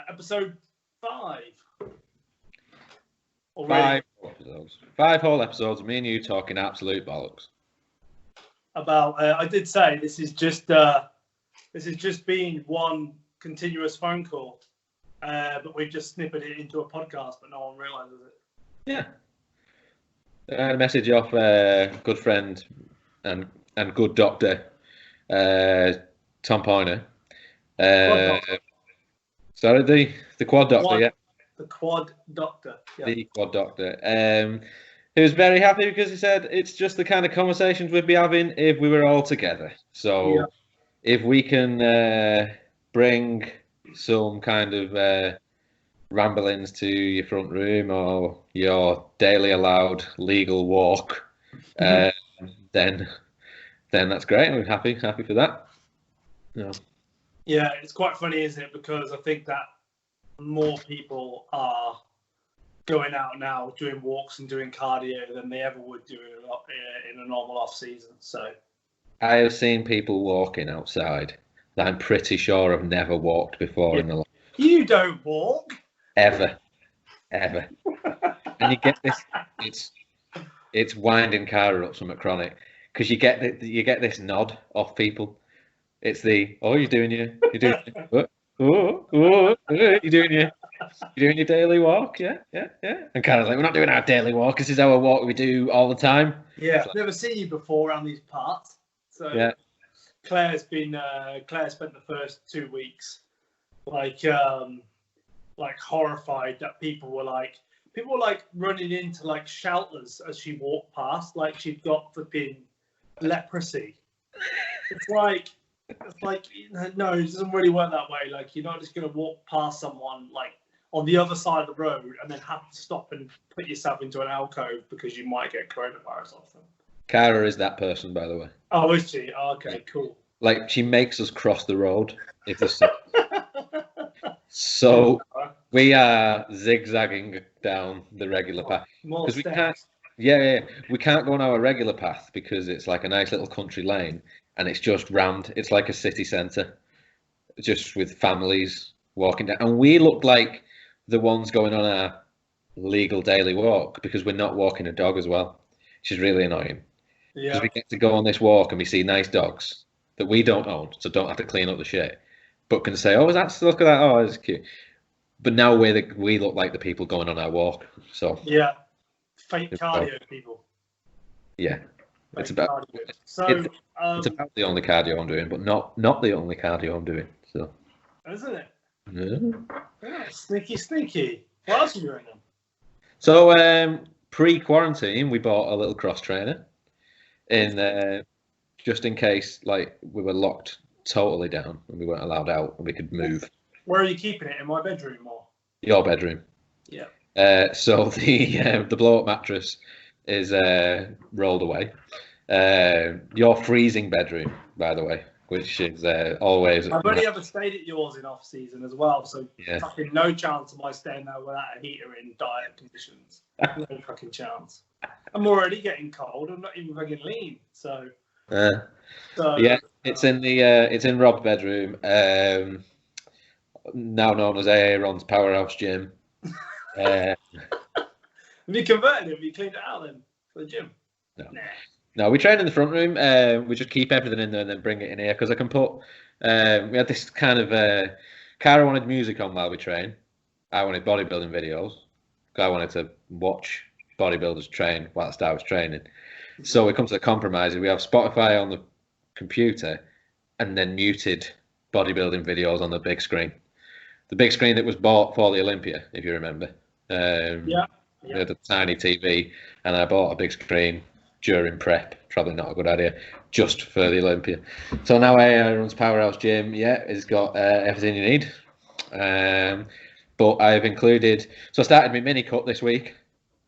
episode 5. Already. 5 episodes. 5 whole episodes of me and you talking absolute bollocks. About, I did say this is just been one continuous phone call, but we've just snippered it into a podcast, but no one realizes it. Yeah. I had a message off good friend and good doctor, Tom Poyner. Sorry, the quad doctor, yeah. The quad doctor. Yeah. The quad doctor. He was very happy because he said it's just the kind of conversations we'd be having if we were all together. So if we can bring some kind of ramblings to your front room or your daily allowed legal walk, then that's great. I'm happy for that. Yeah, it's quite funny, isn't it? Because I think that more people are going out now, doing walks and doing cardio than they ever would do in a normal off season. So I have seen people walking outside that I'm pretty sure have never walked before in their life. You don't walk ever, and you get this. It's winding Cara up something chronic because you get this nod off people. It's you're doing your daily walk, yeah. And Cara's like, we're not doing our daily walk. This is our walk we do all the time. Yeah, I've never seen you before around these parts. So yeah. Claire spent the first 2 weeks like horrified that people were running into like shelters as she walked past, like she'd got flipping leprosy. It's like no, it doesn't really work that way. Like, you're not just going to walk past someone like on the other side of the road and then have to stop and put yourself into an alcove because you might get coronavirus off them. Cara is that person, by the way. Oh, is she? Oh, okay, cool. Like, she makes us cross the road if there's so we are zigzagging down the regular path because we can't. Yeah, we can't go on our regular path because it's like a nice little country lane. And it's just rammed. It's like a city centre, just with families walking down. And we look like the ones going on our legal daily walk because we're not walking a dog as well, which is really annoying. Yeah. Because we get to go on this walk and we see nice dogs that we don't own, so don't have to clean up the shit, but can say, "Oh, look at that! Oh, it's cute." But now we look like the people going on our walk. So yeah, fake cardio people. Yeah. It's about the only cardio I'm doing, but not the only cardio I'm doing. So, isn't it? Yeah. Sneaky. What else are you doing then? So, pre-quarantine, we bought a little cross trainer, just in case, like, we were locked totally down and we weren't allowed out and we could move. Where are you keeping it? In my bedroom or your bedroom? Yeah. So the blow-up mattress is rolled away. Your freezing bedroom, by the way, which is always. I've only ever stayed at yours in off season as well, so fucking no chance of my staying there without a heater in diet conditions. No fucking chance. I'm already getting cold. I'm not even fucking lean, so. Yeah, it's in Rob's bedroom, now known as Aeron's Powerhouse Gym. Have you converted it? Have you cleaned it out then for the gym? No. Nah. No, we train in the front room. We just keep everything in there and then bring it in here because I can put. We had this kind of. Cara wanted music on while we train. I wanted bodybuilding videos. I wanted to watch bodybuilders train whilst I was training. So we come to the compromise. We have Spotify on the computer, and then muted bodybuilding videos on the big screen. The big screen that was bought for the Olympia, if you remember. Yeah. We had a tiny TV, and I bought a big screen during prep. Probably not a good idea, just for the Olympia. So now Aeron's Powerhouse Gym, it's got everything you need. But I've included. So I started my mini cut this week.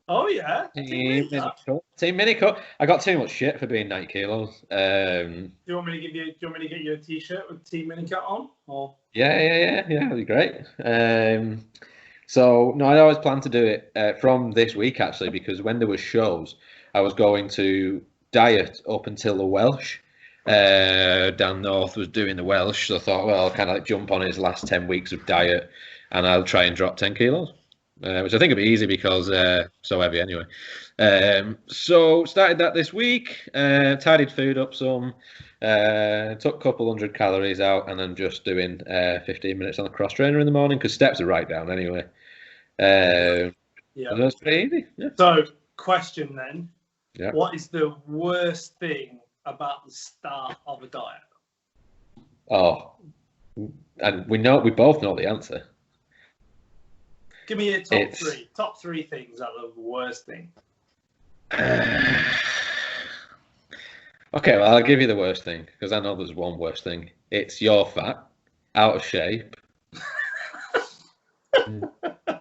Oh yeah, team mini cut. I got too much shit for being 90 kilos. Do you want me to get you a t-shirt with team mini cut on? Or yeah, that'd be great. So no, I always planned to do it from this week actually, because when there were shows, I was going to diet up until the Welsh, down north was doing the Welsh, so I thought, well, I'll kind of like jump on his last 10 weeks of diet, and I'll try and drop 10 kilos, which I think will be easy because so heavy anyway. So started that this week, tidied food up some, took a couple 100 calories out, and I'm just doing 15 minutes on the cross trainer in the morning because steps are right down anyway. Yeah, that's pretty easy. Yeah. So, question then: yeah. What is the worst thing about the start of a diet? Oh, and we both know the answer. Give me your top three. Top three things that are the worst thing. Okay, well, I'll give you the worst thing because I know there's one worst thing. It's you're fat, out of shape,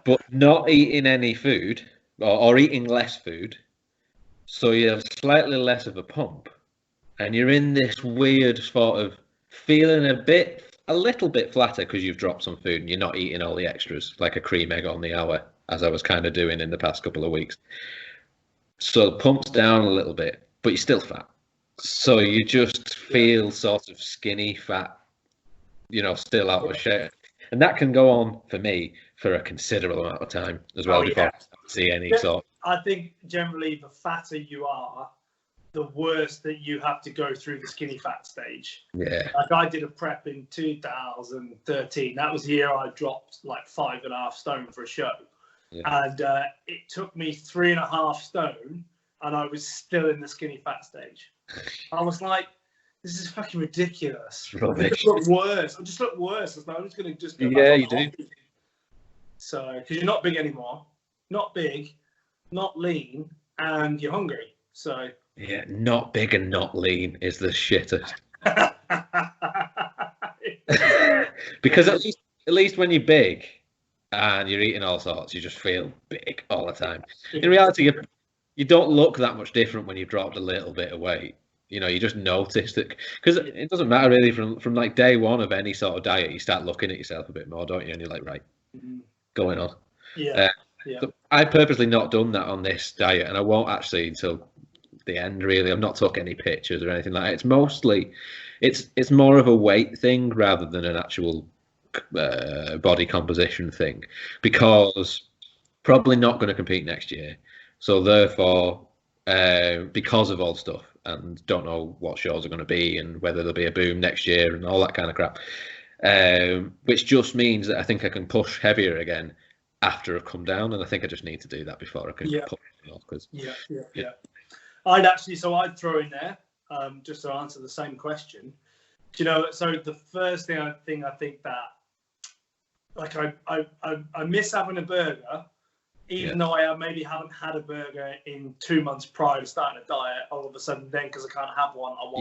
but not eating any food or eating less food. So you have slightly less of a pump, and you're in this weird sort of feeling a little bit flatter because you've dropped some food and you're not eating all the extras, like a cream egg on the hour, as I was kind of doing in the past couple of weeks. So the pump's down a little bit, but you're still fat. So you just feel sort of skinny, fat, still out of shape. And that can go on for me for a considerable amount of time as well before I see any sort. I think generally the fatter you are, the worse that you have to go through the skinny fat stage. Yeah. Like I did a prep in 2013. That was the year I dropped like 5.5 stone for a show. Yeah. And it took me 3.5 stone and I was still in the skinny fat stage. I was like, this is fucking ridiculous. I just look worse. I just look worse. I'm just going to just go back you do. So, because you're not big anymore. Not big, not lean, and you're hungry. So... Yeah, not big and not lean is the shittest. Because at least when you're big and you're eating all sorts, you just feel big all the time. In reality, you don't look that much different when you've dropped a little bit of weight. You just notice that, because it doesn't matter really from like day one of any sort of diet, you start looking at yourself a bit more, don't you? And you're like, right, going on. Yeah. So I've purposely not done that on this diet, and I won't actually until the end. Really, I've not took any pictures or anything like that. It's mostly, it's more of a weight thing rather than an actual body composition thing, because probably not going to compete next year. So therefore, because of all stuff, and don't know what shows are going to be and whether there'll be a boom next year and all that kind of crap, which just means that I think I can push heavier again after I've come down, and I think I just need to do that before I can push more. Yeah. I'd throw in there, just to answer the same question. So the first thing I think that, like, I miss having a burger, even though I maybe haven't had a burger in 2 months prior to starting a diet. All of a sudden, then because I can't have one, I want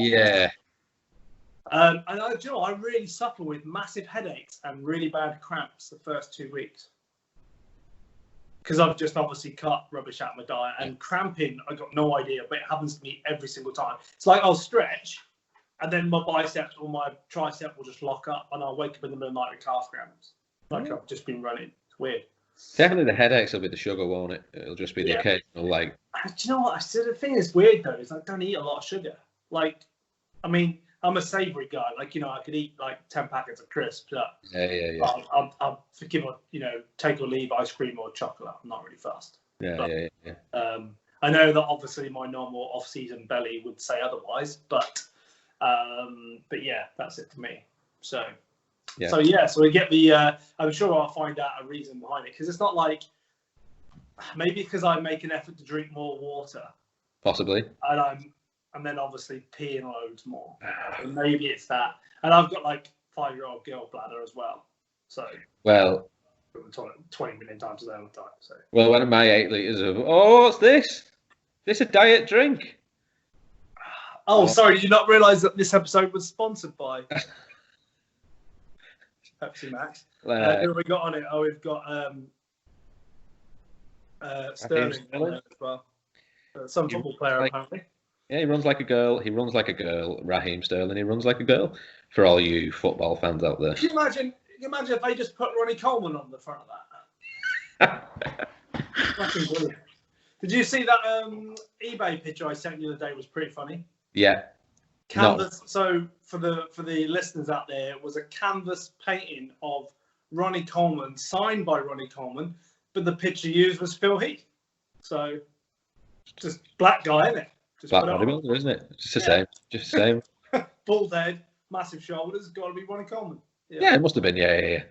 one. And I really suffer with massive headaches and really bad cramps the first 2 weeks. Because I've just obviously cut rubbish out of my diet, and cramping, I got no idea, but it happens to me every single time. It's like I'll stretch, and then my biceps or my tricep will just lock up, and I'll wake up in the middle of the night with calf cramps. Like I've just been running. It's weird. Definitely the headaches will be the sugar, won't it? It'll just be the occasional, like... Do you know what? I said the thing is weird, though, is I don't eat a lot of sugar. Like, I mean, I'm a savoury guy. Like, I could eat like 10 packets of crisps. Yeah. I'm forgive, take or leave ice cream or chocolate. I'm not really fussed. Yeah. I know that obviously my normal off-season belly would say otherwise, but yeah, that's it for me. So we get the. I'm sure I'll find out a reason behind it, because it's not like, maybe because I make an effort to drink more water, possibly, and then obviously peeing loads more. And maybe it's that, and I've got like 5-year-old girl bladder as well. So 20 million times a day all the time. So one of my 8 liters of what's this? This a diet drink? Oh, sorry, did you not realise that this episode was sponsored by Pepsi Max? Who have we got on it? Oh, we've got Sterling on it as well. Some football player, apparently. Yeah, he runs like a girl. Raheem Sterling, he runs like a girl. For all you football fans out there. Can you imagine if they just put Ronnie Coleman on the front of that? Fucking brilliant. Did you see that eBay picture I sent you the other day? Was pretty funny. Yeah. Canvas. No. So for the listeners out there, it was a canvas painting of Ronnie Coleman, signed by Ronnie Coleman, but the picture used was Phil Heath. So just black guy, isn't it? Just black bodybuilder, isn't it? Just the same. Just the same. Bald head, massive shoulders. Got to be Ronnie Coleman. Yeah, it must have been. Yeah.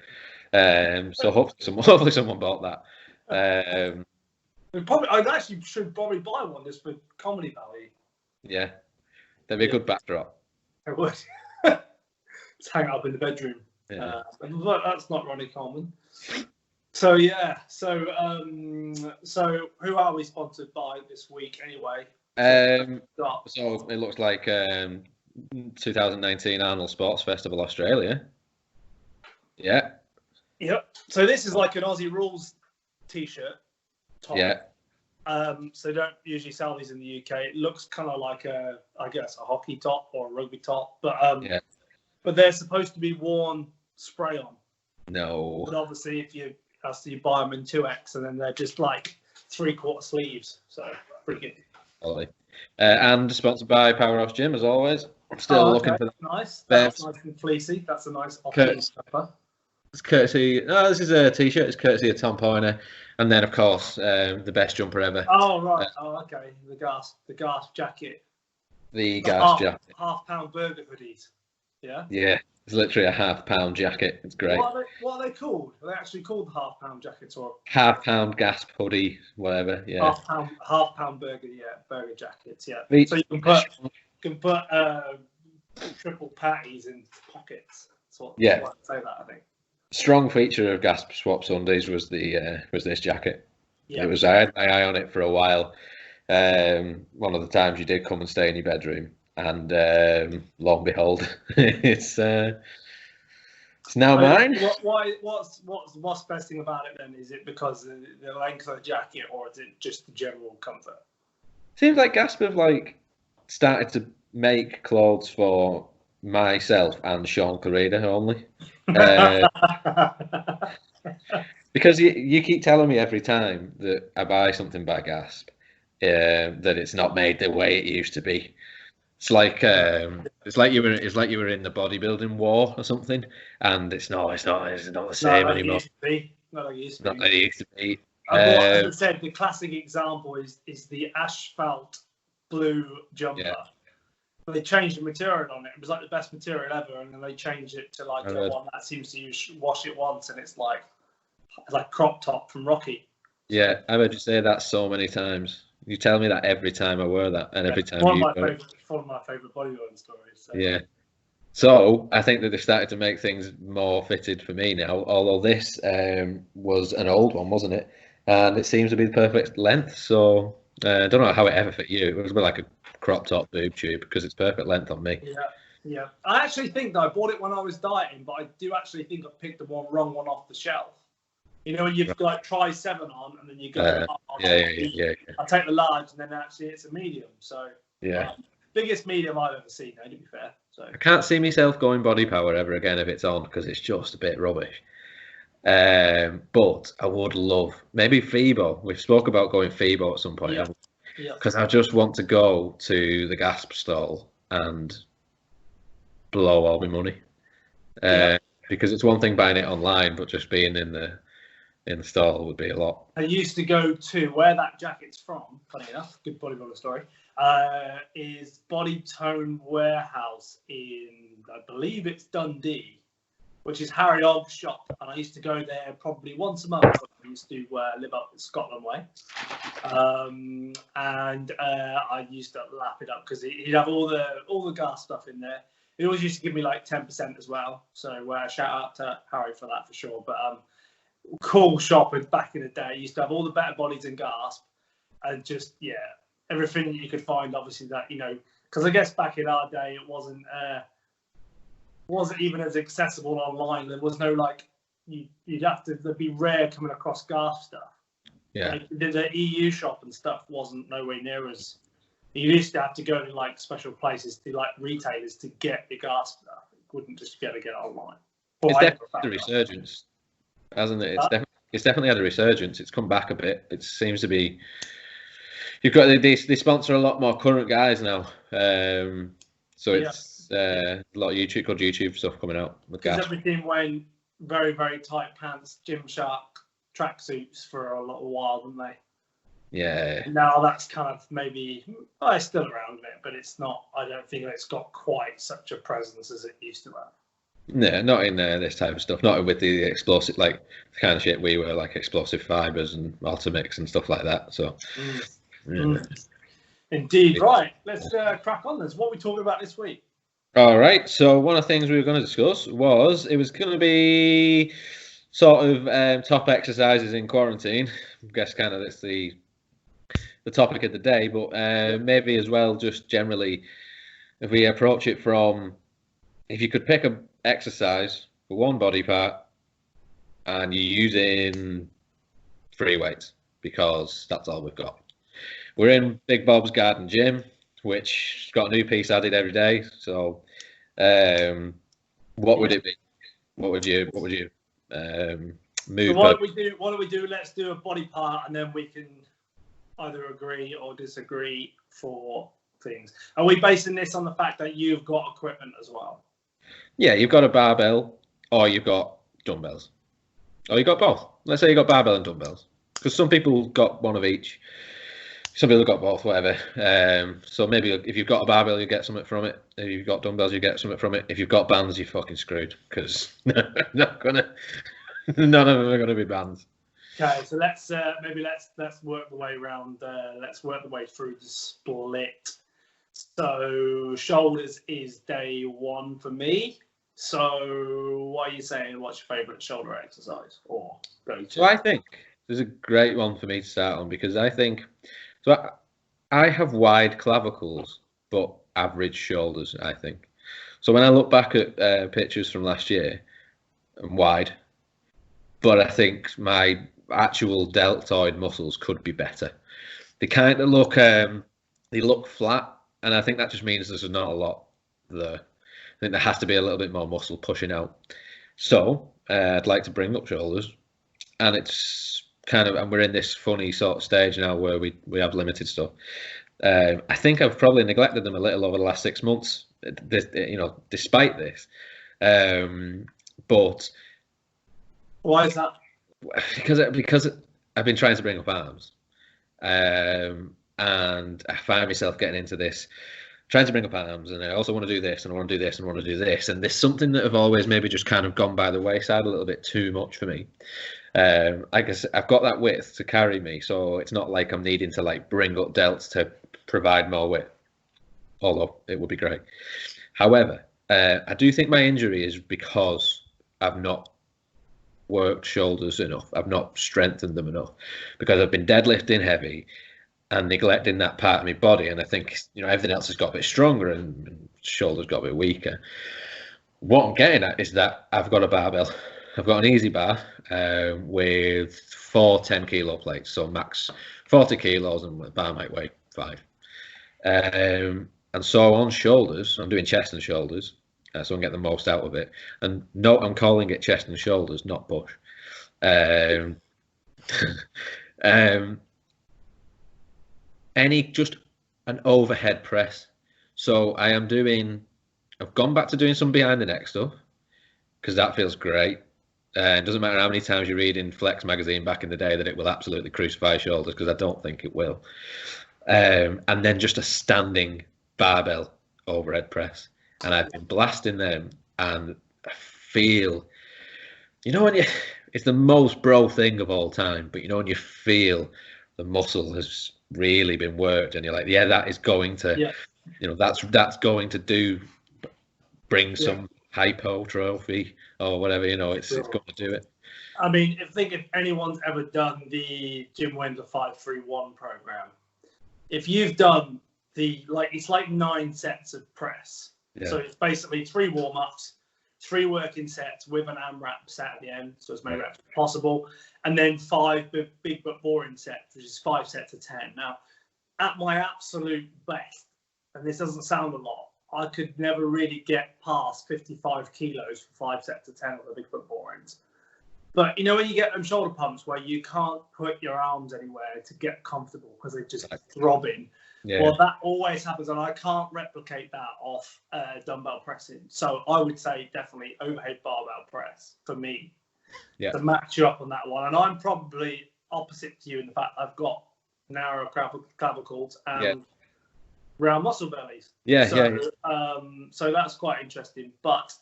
So hopefully someone bought that. I should probably buy one just for comedy value. Yeah, that'd be a good backdrop. It would. Just hang it up in the bedroom. Yeah. But that's not Ronnie Coleman. So yeah. So who are we sponsored by this week anyway? So it looks like 2019 Arnold Sports Festival Australia. Yeah. Yep. So this is like an Aussie Rules t-shirt top. Yeah. So they don't usually sell these in the UK. It looks kind of like a hockey top or a rugby top, but they're supposed to be worn spray on. No. But obviously, if you buy them in 2X, and then they're just like 3/4 sleeves. So pretty good. Totally. And sponsored by Powerhouse Gym as always. I'm still looking for that. Nice. That's nice and fleecy. That's a nice offer. It's courtesy. Oh, this is a t-shirt. It's courtesy of Tom Poyner, and then of course the best jumper ever. Oh right. Okay. The gas jacket. The gas jacket. £half burger hoodies. Yeah. Yeah. It's literally a £half jacket. It's great. What are they called? Are they actually called the £half jackets or £half gasp hoodie, whatever? Yeah. £half burger, burger jackets, yeah. So you can put triple patties in pockets. Say that, I think. Strong feature of Gasp Swap Sundays was this jacket. Yeah. I had my eye on it for a while. One of the times you did come and stay in your bedroom. And lo and behold, it's now mine. What's the best thing about it then? Is it because of the length of the jacket, or is it just the general comfort? Seems like Gasp have started to make clothes for myself and Sean Corrida only. Because you keep telling me every time that I buy something by Gasp that it's not made the way it used to be. It's like you were in the bodybuilding war or something, and it's not the same anymore. Not like it used to be. Not like it used to be. As I said, the classic example is the asphalt blue jumper. Yeah. They changed the material on it. It was like the best material ever, and then they changed it to like one that seems to wash it once, and it's like crop top from Rocky. Yeah, I've heard you say that so many times. You tell me that every time I wear that, and every time one of my favourite bodybuilding stories. So. Yeah. So I think that they've started to make things more fitted for me now. Although this was an old one, wasn't it? And it seems to be the perfect length. So I don't know how it ever fit you. It was a bit like a crop top boob tube because it's perfect length on me. Yeah. I actually think that I bought it when I was dieting, but I do actually think I picked the wrong one off the shelf. You know, when you've got try 7 on, and then you go, yeah. I take the large, and then actually it's a medium. So biggest medium I've ever seen, to be fair. So I can't see myself going body power ever again if it's on, because it's just a bit rubbish. But I would love maybe Phoebo. We've spoke about going Phoebo at some point, because I just want to go to the Gasp stall and blow all my money. Because it's one thing buying it online, but just being in the stall would be a lot. I used to go to where that jacket's from, funny enough, good bodybuilder story, is Body Tone Warehouse in, I believe it's Dundee, which is Harry Ogg's shop. And I used to go there probably once a month. I used to live up in Scotland way. And I used to lap it up because he'd have all the gas stuff in there. He always used to give me like 10% as well. So shout out to Harry for that for sure. But cool shop back in the day. Used to have all the better bodies and Gasp, and just everything that you could find. Obviously that because I guess back in our day it wasn't even as accessible online. There was no you'd have to be rare coming across Gasp stuff. Yeah, the EU shop and stuff wasn't nowhere near as. You used to have to go to special places to retailers to get your Gasp stuff. You couldn't just get it online. It's definitely the resurgence, hasn't it? It's definitely had a resurgence. It's come back a bit. It seems to be. You've got they sponsor a lot more current guys now. So it's a lot of good YouTube stuff coming out with because gas. everything went very, very tight pants, Gymshark tracksuits for a little while, didn't they? Yeah. Now that's kind of maybe, it's still around a bit, but it's not. I don't think it's got quite such a presence as it used to have. No, not in this type of stuff. Not with the explosive, like the kind of shit we were, like explosive fibers and Ultimix and stuff like that. So, Indeed. Right. Let's crack on. This. What are we talking about this week? All right. So one of the things we were going to discuss was it was going to be sort of top exercises in quarantine. I guess kind of that's the topic of the day, but maybe as well just generally if we approach it from if you could pick an exercise for one body part and you're using free weights because that's all we've got. We're in Big Bob's Garden Gym, which got a new piece added every day. So what would it be? What would you move? So what do we do? Let's do a body part and then we can either agree or disagree for things. Are we basing this on the fact that you've got equipment as well? Yeah, you've got a barbell or you've got dumbbells. Or you've got both. Let's say you've got barbell and dumbbells. Because some people got one of each. Some people have got both, whatever. So maybe if you've got a barbell, you get something from it. If you've got dumbbells, you get something from it. If you've got bands, you're fucking screwed. Because none of them are going to be bands. Okay, so let's work the way around. Let's work the way through the split. So shoulders is day one for me. So what are you saying? What's your favourite shoulder exercise or go to? So I think there's a great one for me to start on because I think so. I have wide clavicles but average shoulders. I think so. When I look back at pictures from last year, I'm wide, but I think my actual deltoid muscles could be better. They kind of look they look flat, and I think that just means there's not a lot there. I think there has to be a little bit more muscle pushing out. So I'd like to bring up shoulders, and it's kind of, and we're in this funny sort of stage now where we have limited stuff. I think I've probably neglected them a little over the last 6 months, despite this. But why is that? Because I've been trying to bring up arms, and I find myself getting into this, trying to bring up arms, and I also want to do this, and I want to do this, and I want to do this, and there's something that have always maybe just kind of gone by the wayside a little bit too much for me. I guess I've got that width to carry me, so it's not like I'm needing to like bring up delts to provide more width, although it would be great. However, I do think my injury is because I've not worked shoulders enough. I've not strengthened them enough because I've been deadlifting heavy and neglecting that part of my body. And I think everything else has got a bit stronger and shoulders got a bit weaker. What I'm getting at is that I've got a barbell. I've got an easy bar with 4 10-kilo plates, so max 40 kilos, and the bar might weigh 5. And so on shoulders, I'm doing chest and shoulders. So I can get the most out of it. And no, I'm calling it chest and shoulders, not push. Just an overhead press. So I've gone back to doing some behind the neck stuff because that feels great. It doesn't matter how many times you read in Flex magazine back in the day that it will absolutely crucify shoulders, because I don't think it will. And then just a standing barbell overhead press. And I've been blasting them, and I feel, it's the most bro thing of all time, but when you feel the muscle has really been worked, and you're like, yeah, that is going to, that's going to bring some hypertrophy or whatever, it's going to do it. I mean, if anyone's ever done the Jim Wendler 5-3-1 program, if you've done it's like 9 sets of press. Yeah. So it's basically 3 warm-ups, 3 working sets with an AMRAP set at the end, so as many reps as possible, and then 5 big but boring sets, which is 5 sets of 10. Now, at my absolute best, and this doesn't sound a lot, I could never really get past 55 kilos for 5 sets of 10 of the big but borings. But you know when you get them shoulder pumps where you can't put your arms anywhere to get comfortable because they're just throbbing. Yeah. Well, that always happens, and I can't replicate that off dumbbell pressing. So I would say definitely overhead barbell press for me to match you up on that one. And I'm probably opposite to you in the fact I've got narrow clavicles and round muscle bellies. So that's quite interesting. But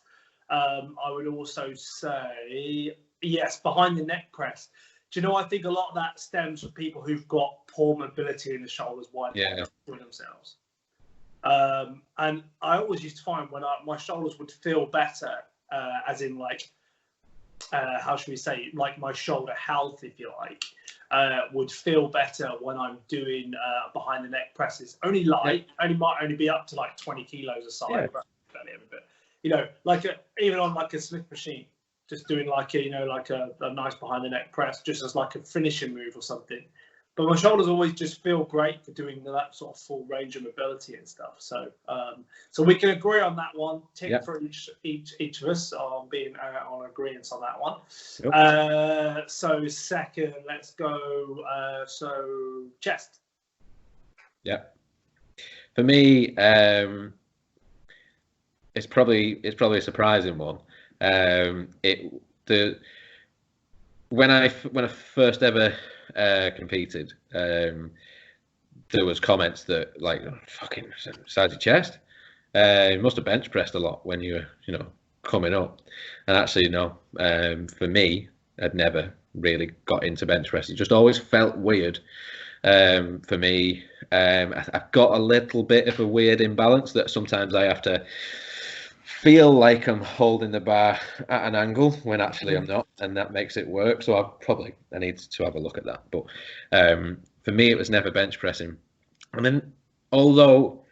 I would also say, yes, behind the neck press. Do you know, I think a lot of that stems from people who've got poor mobility in the shoulders while they're doing themselves. And I always used to find when my shoulders would feel better, as in like, how should we say, like my shoulder health, if you like, would feel better when I'm doing behind the neck presses. Only light, might only be up to like 20 kilos a side, but you know, like even on like a Smith machine, just doing like a nice behind the neck press, just as like a finishing move or something. But my shoulders always just feel great for doing that sort of full range of mobility and stuff. So, so we can agree on that one. Tick for each of us on being on agreement on that one. So second, let's go. So chest. Yeah. For me, it's probably a surprising one. When I first ever competed, there was comments that like, fucking size your chest. You must have bench pressed a lot when you were, coming up. And actually, no. For me, I'd never really got into bench press. It just always felt weird. For me, I've got a little bit of a weird imbalance that sometimes I have to feel like I'm holding the bar at an angle when actually I'm not, and that makes it work. So I need to have a look at that. But for me, it was never bench pressing. And then, although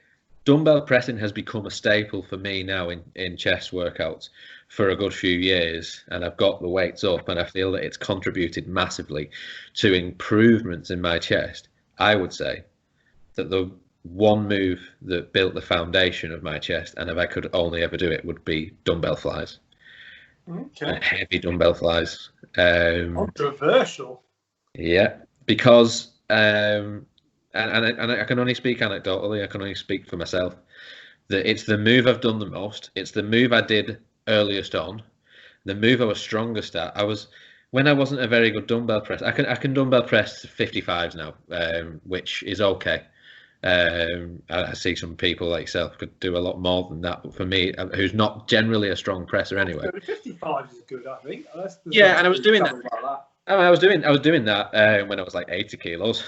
dumbbell pressing has become a staple for me now in chest workouts for a good few years, and I've got the weights up, and I feel that it's contributed massively to improvements in my chest, I would say that the one move that built the foundation of my chest, and if I could only ever do it, would be dumbbell flies. Heavy dumbbell flies. Controversial. Yeah, because and I can only speak anecdotally. I can only speak for myself. That it's the move I've done the most. It's the move I did earliest on. The move I was strongest at. When I wasn't a very good dumbbell press. I can dumbbell press 55s now, which is okay. I see some people like yourself could do a lot more than that, but for me, who's not generally a strong presser anyway. 55 is good, I think. And I was doing that. I was doing that when I was like 80 kilos,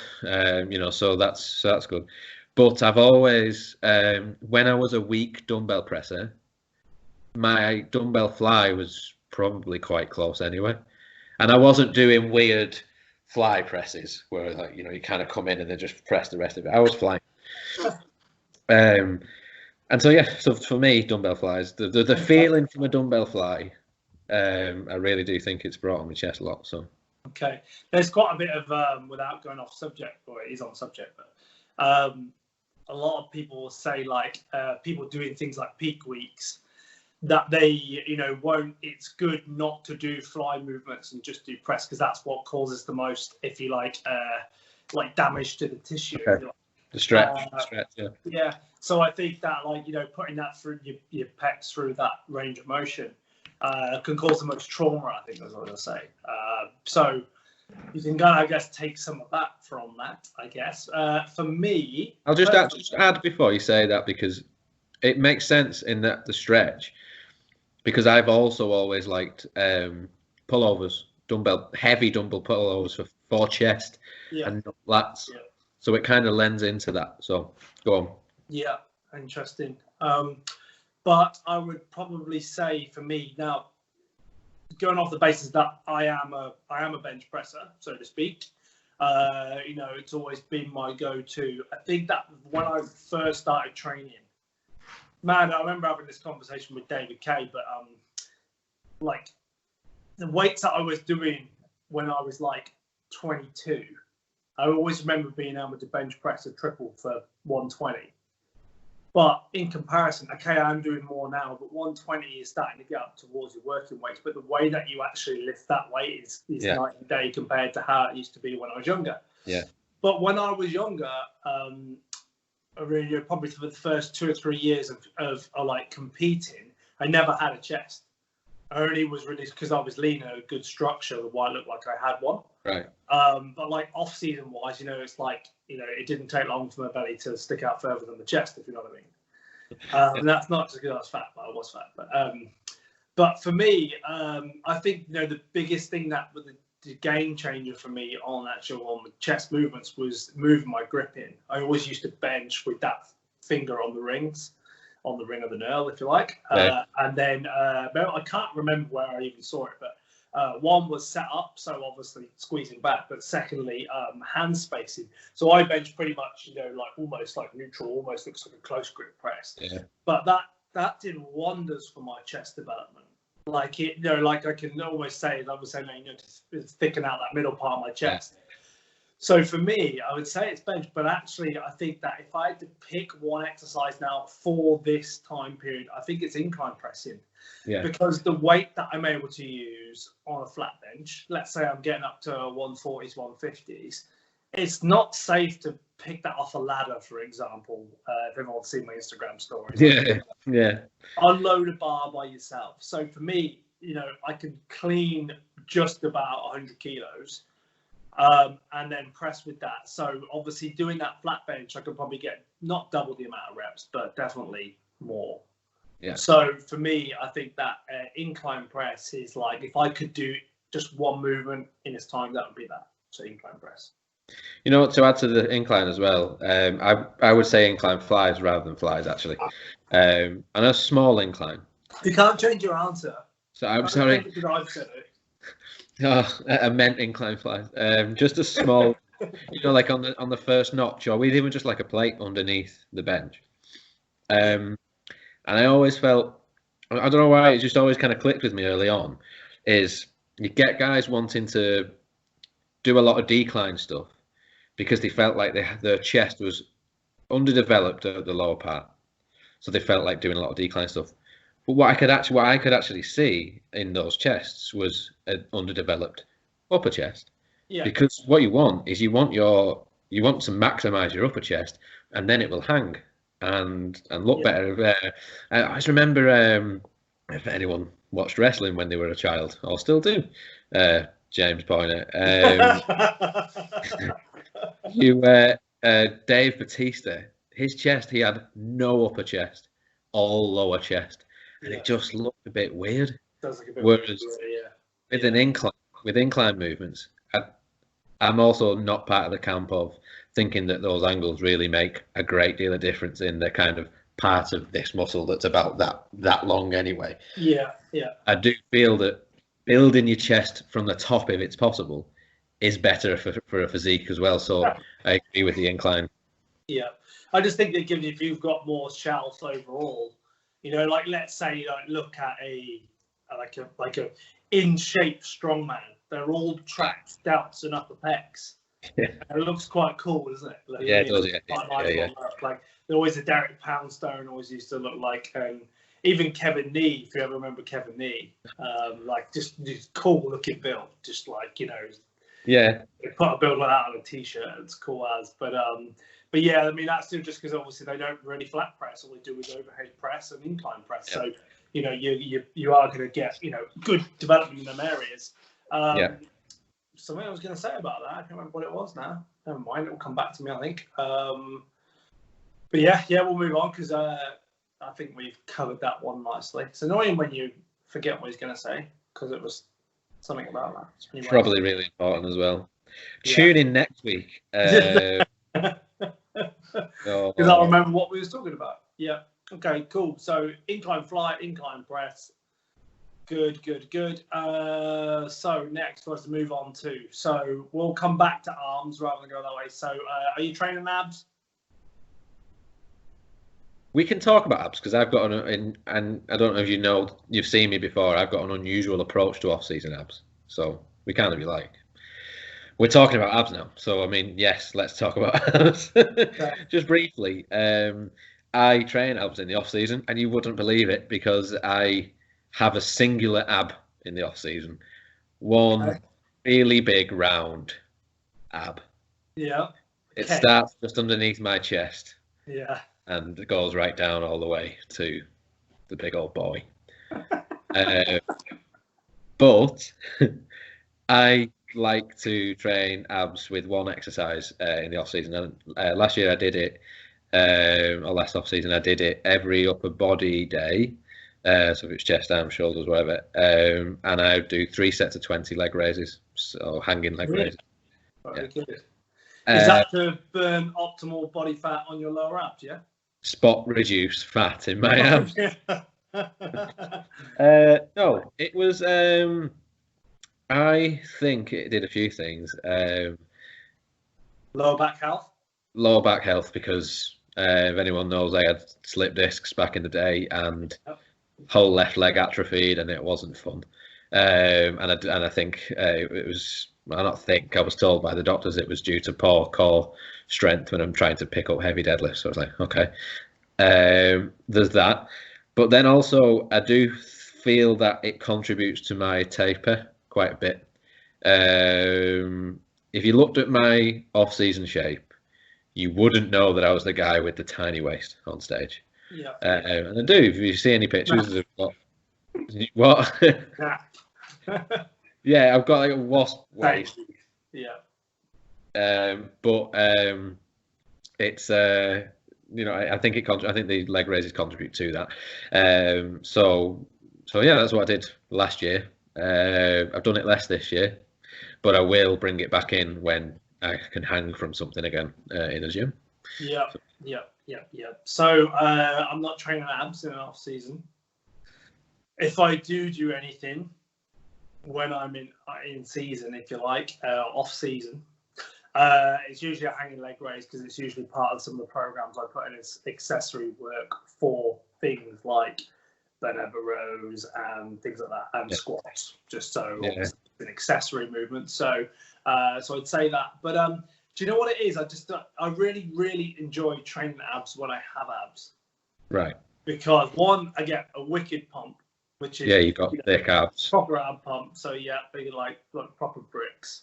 so that's good. But I've always, when I was a weak dumbbell presser, my dumbbell fly was probably quite close anyway, and I wasn't doing weird fly presses where like you kind of come in and then just press the rest of it. I was flying. And so for me, dumbbell flies, the feeling from a dumbbell fly, I really do think it's brought on my chest a lot. So okay, there's quite a bit of without going off subject, or it is on subject, but a lot of people will say like people doing things like peak weeks, that they won't, it's good not to do fly movements and just do press, because that's what causes the most, if you like damage to the tissue. Okay. The stretch, yeah. So I think that putting that through your pecs through that range of motion can cause the most trauma, I think, is what I'll say. So you can I guess take some of that from that, I guess. For me, I'll just add before you say that, because it makes sense in that the stretch, because I've also always liked pullovers, heavy dumbbell pullovers for chest and not lats. Yeah. So it kind of lends into that. So go on. Yeah, interesting. But I would probably say for me now, going off the basis that I am a bench presser, so to speak. It's always been my go-to. I think that when I first started training, man, I remember having this conversation with David Kay, but like the weights that I was doing when I was like 22, I always remember being able to bench press a triple for 120. But in comparison, okay, I'm doing more now, but 120 is starting to get up towards your working weights. But the way that you actually lift that weight is night and day compared to how it used to be when I was younger. Yeah. But when I was younger, really, probably for the first 2 or 3 years of like competing, I never had a chest. I only was released because I was lean and a good structure, why it looked like I had one. Right. But like off-season wise, it's like, it didn't take long for my belly to stick out further than the chest, if you know what I mean. And that's not just because I was fat, but I was fat. But for me, I think, the biggest thing that was the game changer for me on chest movements was moving my grip in. I always used to bench with that finger on the rings. On the ring of the knurl, if you like. And then I can't remember where I even saw it, but one was set up, so obviously squeezing back, but secondly, hand spacing. So I bench pretty much, like almost like neutral, almost looks like a close grip press. Yeah. But that did wonders for my chest development. Like like I can almost say, I was saying, to thicken out that middle part of my chest. Yeah. So for me, I would say it's bench, but actually I think that if I had to pick one exercise now for this time period, I think it's incline pressing. Yeah. Because the weight that I'm able to use on a flat bench, let's say I'm getting up to 140s, 150s, it's not safe to pick that off a ladder, for example, if everyone's seen my Instagram stories. Yeah. Unload a bar by yourself. So for me, I can clean just about 100 kilos. And then press with that. So obviously doing that flat bench, I could probably get not double the amount of reps, but definitely more. Yeah. So for me, I think that incline press is like, if I could do just one movement in its time, that would be that. So incline press. To add to the incline as well, I would say incline flies rather than flies, actually. And a small incline. You can't change your answer. So I'm sorry. Because I've said it. Oh, I meant incline flies. Just a small, like on the first notch, or with even just like a plate underneath the bench. And I always felt, I don't know why, it just always kind of clicked with me early on, is you get guys wanting to do a lot of decline stuff because they felt like their chest was underdeveloped at the lower part, so they felt like doing a lot of decline stuff. But what I could actually see in those chests was an underdeveloped upper chest. Yeah. Because what you want is you want to maximize your upper chest, and then it will hang and look better. I just remember if anyone watched wrestling when they were a child, or still do, James Poyner. Dave Bautista, his chest, he had no upper chest, all lower chest. And it just looked a bit weird. It does look a bit weird, with an incline, with incline movements, I'm also not part of the camp of thinking that those angles really make a great deal of difference in the kind of part of this muscle that's about that long anyway. Yeah. I do feel that building your chest from the top, if it's possible, is better for a physique as well. So I agree with the incline. Yeah, I just think that gives you, if you've got more shelf overall. Like let's say look at a in shape strongman. They're all traps, delts, and upper pecs. Yeah. And it looks quite cool, doesn't it? Like, yeah, it does. Yeah. Like always a Derek Poundstone always used to look like, even Kevin Nee, if you ever remember Kevin Nee, like just cool looking build, just like Yeah. They put a build like that on a t-shirt. It's cool as, but yeah, I mean that's still just because obviously they don't really flat press. All they do is overhead press and incline press. Yep. So you are going to get good development in them areas. Something I was going to say about that, I can't remember what it was now. Never mind, it will come back to me, I think. But yeah, we'll move on because I think we've covered that one nicely. It's annoying when you forget what he's going to say because it was something about that. It's probably really important as well. Yeah. Tune in next week. Because I remember what we was talking about. Yeah. Okay, cool. So incline fly, incline press. Good. So next for us to move on to. So we'll come back to arms rather than go that way. So are you training abs? We can talk about abs because I've got and I don't know if you've seen me before. I've got an unusual approach to off-season abs. So we can if you like. We're talking about abs now, so I mean, yes, let's talk about abs. Okay. Just briefly, I train abs in the off season, and you wouldn't believe it because I have a singular ab in the off season. One really big round ab. Yeah. It starts just underneath my chest. Yeah. And it goes right down all the way to the big old boy. But I like to train abs with one exercise in the off season. And last year I did it, or last off season I did it every upper body day. So if it's chest, arms, shoulders, whatever. And I do 3 sets of 20 leg raises, so hanging leg raises. Very good. Is that to burn optimal body fat on your lower abs? Yeah. Spot reduce fat in my abs. No, it was. I think it did a few things. Lower back health. Lower back health, because if anyone knows, I had slip discs back in the day, and whole left leg atrophied, and it wasn't fun. And I think it was. I was told by the doctors it was due to poor core strength when I'm trying to pick up heavy deadlifts. So I was like, okay, there's that. But then also I do feel that it contributes to my taper quite a bit. If you looked at my off-season shape, you wouldn't know that I was the guy with the tiny waist on stage. Yeah. And I do. If you see any pictures of what? Yeah, I've got like a wasp waist. Yeah. But it's I think I think the leg raises contribute to that. So yeah, that's what I did last year. I've done it less this year, but I will bring it back in when I can hang from something again in a gym. Yeah. So I'm not training abs in off season. If I do anything when I'm in season, if you like, off season, it's usually a hanging leg raise, because it's usually part of some of the programs I put in as accessory work for things like Barbell rows and things like that, and squats, just so it's an accessory movement. So so I'd say that. But do you know what it is? I really enjoy training abs when I have abs. Right. Because one, I get a wicked pump, which is you've got thick abs, proper ab pump. So yeah, they like proper bricks.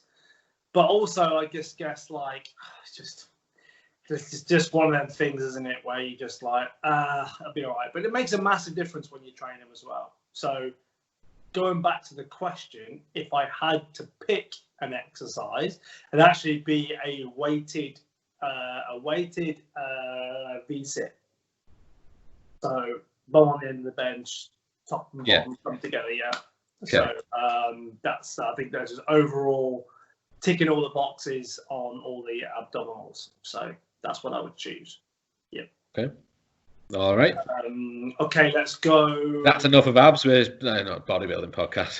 But also, I guess like it's just one of them things, isn't it? Where you just like, I'll be all right. But it makes a massive difference when you train them as well. So going back to the question, if I had to pick an exercise, it'd actually be a weighted V-sit. So bum on the end of the bench, top and bottom come together. Yeah. So that's I think that's just overall ticking all the boxes on all the abdominals. So that's what I would choose. Yeah. Okay. All right. Okay, let's go. That's enough of abs. We're not a bodybuilding podcast.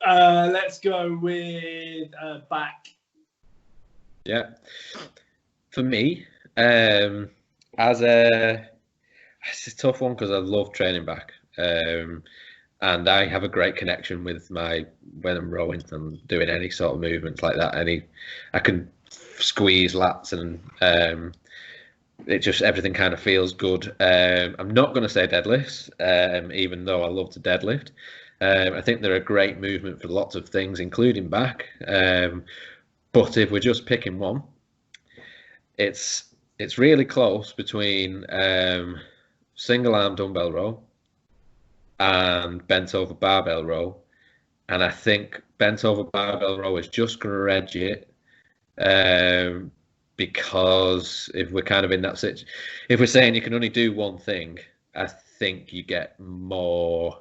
Let's go with back. Yeah. For me, it's a tough one because I love training back. And I have a great connection with when I'm rowing and doing any sort of movements like that. I can squeeze lats, and it just, everything kind of feels good. I'm not going to say deadlifts, even though I love to deadlift. I think they're a great movement for lots of things, including back. But if we're just picking one, it's really close between single arm dumbbell row and bent over barbell row, and I think bent over barbell row is just going to edge it, because if we're kind of in that situation, if we're saying you can only do one thing, I think you get more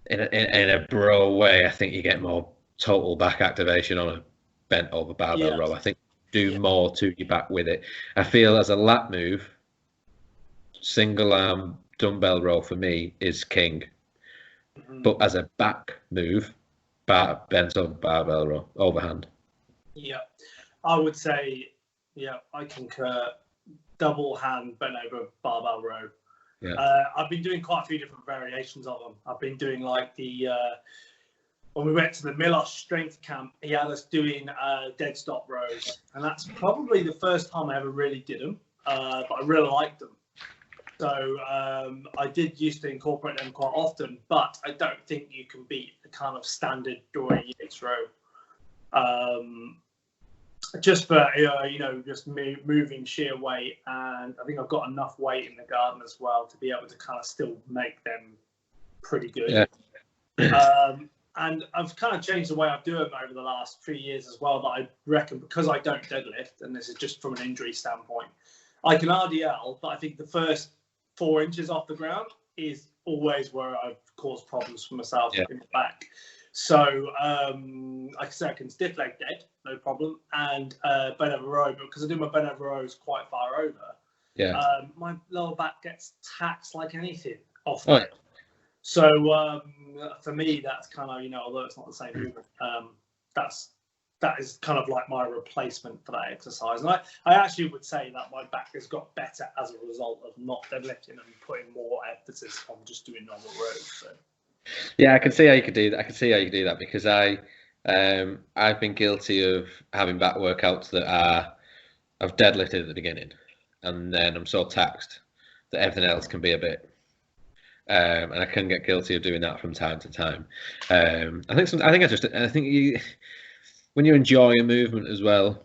in a bro way. I think you get more total back activation on a bent over barbell row. I think do more to your back with it. I feel as a lat move, single arm dumbbell row for me is king. But as a back move, bent over barbell row, overhand. Yeah, I would say, I concur. Double hand bent over barbell row. Yeah. I've been doing quite a few different variations of them. I've been doing like the when we went to the Milos strength camp, he had us doing dead stop rows, and that's probably the first time I ever really did them, but I really liked them. So I did used to incorporate them quite often, but I don't think you can beat the kind of standard Dorian Yates row. Just for just moving sheer weight, and I think I've got enough weight in the garden as well to be able to kind of still make them pretty good. Yeah. And I've kind of changed the way I do them over the last 3 years as well. That I reckon, because I don't deadlift, and this is just from an injury standpoint, I can RDL, but I think the first 4 inches off the ground is always where I've caused problems for myself in the back. So like I said, I can stiff leg dead, no problem, and bend over row, but because I do my bend over rows quite far over, my lower back gets taxed like anything off that. So for me, that's kind of, although it's not the same movement, that is kind of like my replacement for that exercise. And I actually would say that my back has got better as a result of not deadlifting and putting more emphasis on just doing normal rows. So. Yeah, I can see how you could do that. I can see how you could do that, because I've been guilty of having back workouts that I've deadlifted at the beginning, and then I'm so taxed that everything else can be a bit. And I can get guilty of doing that from time to time. I think you, when you enjoy a movement as well,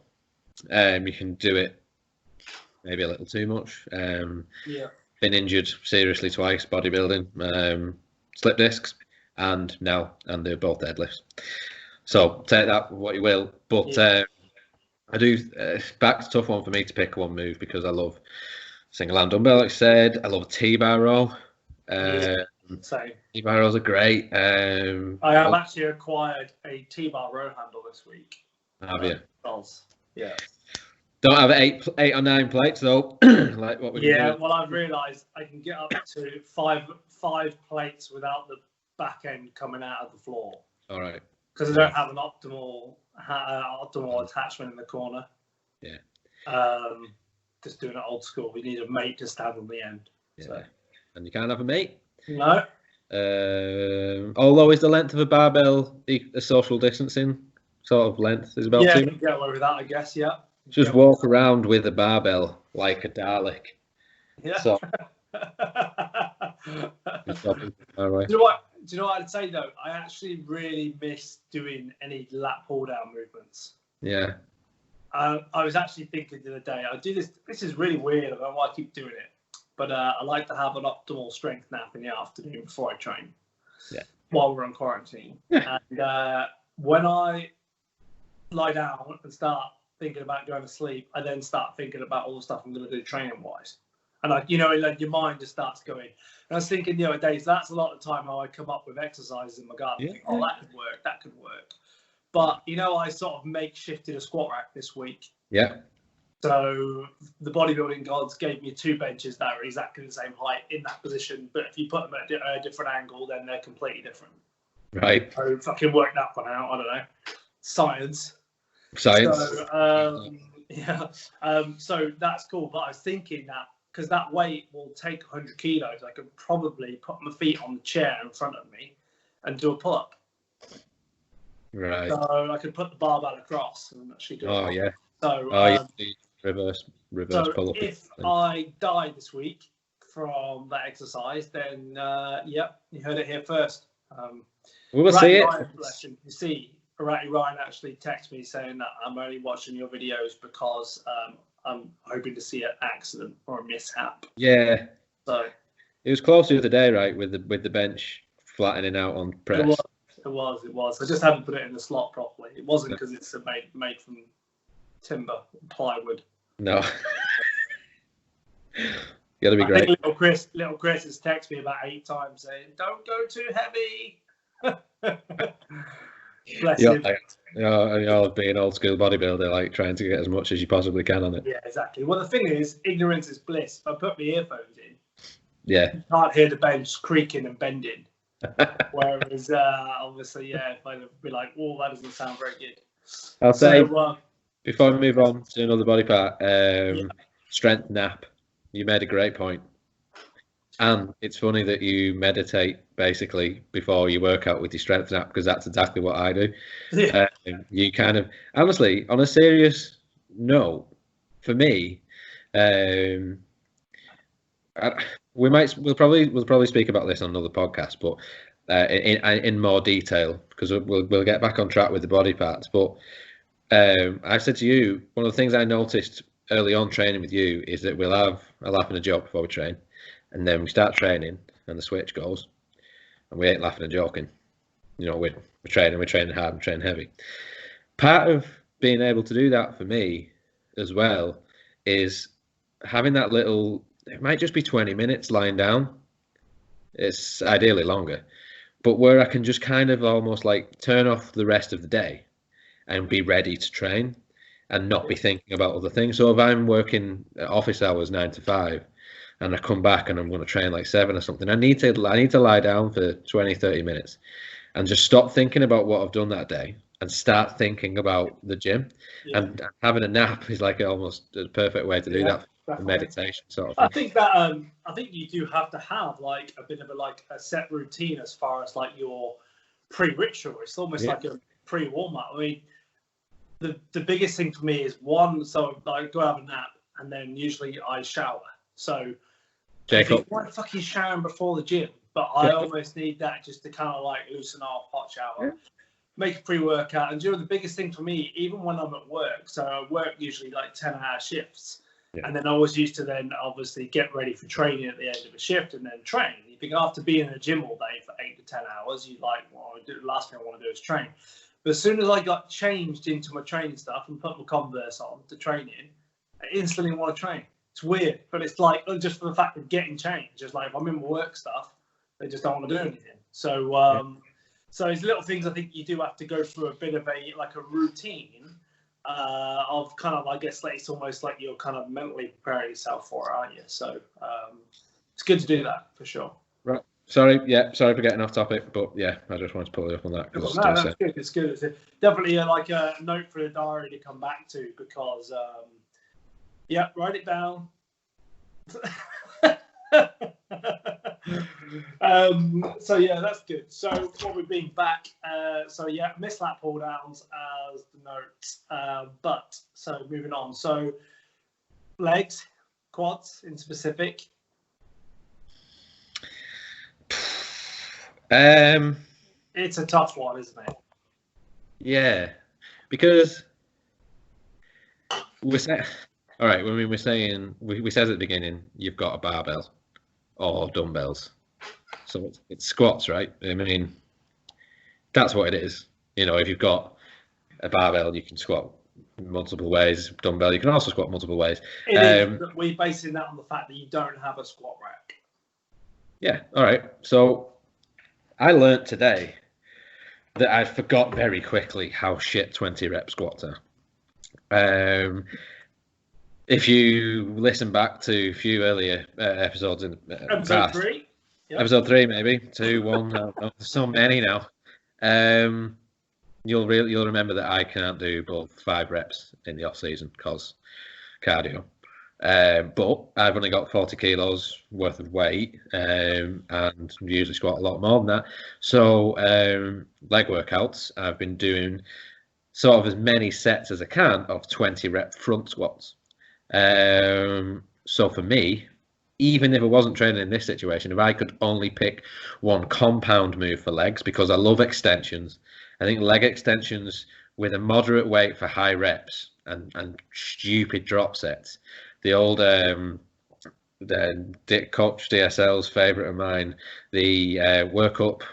you can do it maybe a little too much. Been injured seriously twice bodybuilding, slip discs, and they're both deadlifts. So take that what you will. But I do. Back's a tough one for me to pick one move, because I love single hand dumbbell, like I said. I love a T-bar row. T-bar rows are great. I have actually acquired a T-bar row handle this week. Have you? Yeah. Don't have 8 or 9 plates though. Like what we do. Well, I've realised I can get up to five plates without the back end coming out of the floor. All right. Because I don't have an optimal attachment in the corner. Yeah. Just doing it old school. We need a mate to stand on the end. Yeah. So. And you can't have a mate. No. Although, is the length of a barbell a social distancing sort of length? Is about 2 you minutes? can get away with that, I guess. Yeah. Just walk around with a barbell like a Dalek. Yeah. So. All right. Do you know what I'd say though? I actually really miss doing any lat pull down movements. Yeah. I was actually thinking the other day, I do this. This is really weird. I don't know why I keep doing it. But I like to have an optimal strength nap in the afternoon before I train. Yeah. While we're on quarantine. Yeah. And when I lie down and start thinking about going to sleep, I then start thinking about all the stuff I'm going to do training wise. And like your mind just starts going. And I was thinking the other day, so that's a lot of the time how I come up with exercises in my garden. Think, oh, that could work. But I sort of makeshifted a squat rack this week. Yeah. So the bodybuilding gods gave me 2 benches that are exactly the same height in that position, but if you put them at a different angle, then they're completely different. Right. So fucking work that one out. I don't know. Science. So, so that's cool. But I was thinking that because that weight will take 100 kilos, I could probably put my feet on the chair in front of me and do a pull-up. Right. So I could put the barbell across and actually do it. Oh, yeah. So, reverse so pull-up. If I die this week from that exercise, then you heard it here first. We will see it. You see, Ratty Ryan actually texted me saying that I'm only watching your videos because I'm hoping to see an accident or a mishap. Yeah. So it was close the other day, right, with the bench flattening out on press. It was. I just haven't put it in the slot properly. It wasn't because it's made from timber, plywood. No. You got to be great. Little Chris has texted me about 8 times saying, "Don't go too heavy." Bless him. You're being old school bodybuilder, like trying to get as much as you possibly can on it. Yeah, exactly. Well, the thing is, ignorance is bliss. If I put my earphones in, you can't hear the bench creaking and bending. Whereas, obviously, if I'd be like, "Oh, that doesn't sound very good." I'll say before we move on to another body part, strength nap. You made a great point. And it's funny that you meditate basically before you work out with your strength app, because that's exactly what I do. Yeah. You kind of, honestly, on a serious note, for me, we'll probably speak about this on another podcast, but in more detail, because we'll get back on track with the body parts. But I said to you, one of the things I noticed early on training with you is that we'll have a lap and a jog before we train, and then we start training, and the switch goes, and we ain't laughing and joking. You know, we're training hard, we're training heavy. Part of being able to do that for me as well is having that little, it might just be 20 minutes lying down. It's ideally longer, but where I can just kind of almost like turn off the rest of the day and be ready to train and not be thinking about other things. So if I'm working office hours 9 to 5 and I come back and I'm going to train like 7 or something, I need to lie down for 20, 30 minutes and just stop thinking about what I've done that day and start thinking about the gym. Yeah. And having a nap is like almost a perfect way to do that. Definitely. Meditation sort of thing. I think you do have to have like a bit of a set routine as far as like your pre-ritual. It's almost like a pre-warm-up. I mean, the biggest thing for me is one, so I go have a nap and then usually I shower. So Jacob, why the fuck are you showering before the gym? But I almost need that just to kind of like loosen off, hot shower, make a pre-workout. And the biggest thing for me, even when I'm at work, so I work usually like 10-hour shifts. Yeah. And then I always used to then obviously get ready for training at the end of a shift and then train. You think after being in the gym all day for 8 to 10 hours, you like, well, the last thing I want to do is train. But as soon as I got changed into my training stuff and put my Converse on to train in, I instantly want to train. It's weird, but it's like just for the fact of getting changed. Just like if I'm in my work stuff, they just don't want to do anything. So, so it's little things I think you do have to go through a bit of a routine of kind of, I guess, like it's almost like you're kind of mentally preparing yourself for it, aren't you? So it's good to do that for sure. Right. Sorry for getting off topic, but yeah, I just wanted to pull you up on that. No, that's good. It's good. It's definitely like a note for the diary to come back to because, write it down. So yeah, that's good. So what we've been back, missed lap pull downs as the note, but so moving on. So legs, quads in specific. It's a tough one, isn't it? Yeah, because we're saying, all right, when we said at the beginning, you've got a barbell or dumbbells. So it's squats, right? I mean, that's what it is. You know, if you've got a barbell, you can squat multiple ways. Dumbbell, you can also squat multiple ways. We're basing that on the fact that you don't have a squat rack. Yeah, all right. So I learnt today that I forgot very quickly how shit 20 rep squats are. If you listen back to a few earlier episodes in episode 3. Yep. Episode 3, maybe 2, 1. There's so many now. You'll remember that I can't do both 5 reps in the off season because cardio. But I've only got 40 kilos worth of weight, and usually squat a lot more than that. So leg workouts, I've been doing sort of as many sets as I can of 20 rep front squats. So for me, even if I wasn't training in this situation, if I could only pick one compound move for legs, because I love extensions, I think leg extensions with a moderate weight for high reps and stupid drop sets. The old Dick Coach DSL's favourite of mine, the work up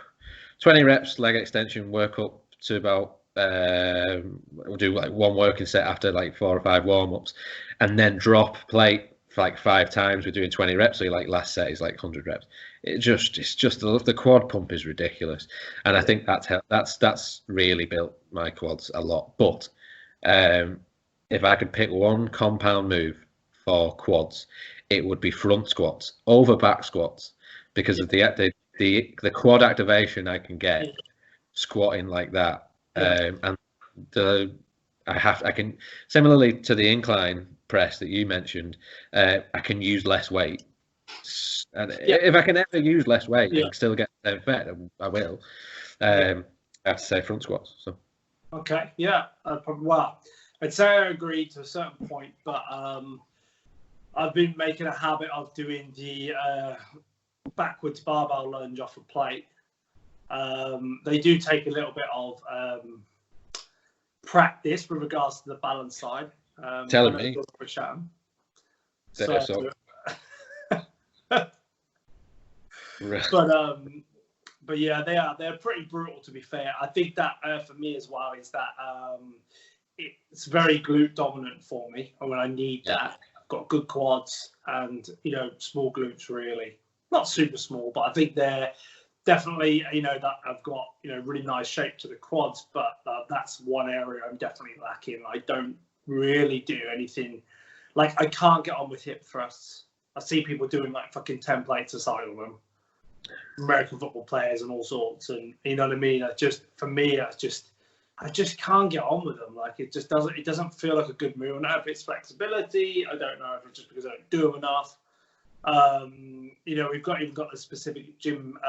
20 reps leg extension, work up to about we'll do like one working set after like 4 or 5 warm-ups, and then drop plate for like 5 times. We're doing 20 reps, so like last set is like 100 reps. It's just the quad pump is ridiculous, and I think that's really built my quads a lot. But if I could pick one compound move for quads, it would be front squats over back squats, because of the quad activation I can get squatting like that. And I can, similarly to the incline press that you mentioned, I can use less weight And if I can ever use less weight Yeah. and still get the same effect, I will. I have to say front squats. So. Okay, yeah. Well, I'd say I agree to a certain point, but I've been making a habit of doing the backwards barbell lunge off a plate. They do take a little bit of practice with regards to the balance side. Telling me. But yeah, they're pretty brutal, to be fair. I think that for me as well is that it's very glute dominant for me, and when I need that, I've got good quads and small glutes, really not super small, but I think they're definitely that I've got really nice shape to the quads, but that's one area I'm definitely lacking. I don't really do anything, like I can't get on with hip thrusts. I see people doing like fucking templates aside of them, American football players and all sorts, and you know what I mean. For me, I just can't get on with them. Like it doesn't feel like a good move. I don't know if it's flexibility. I don't know if it's just because I don't do them enough. We've even got the specific gym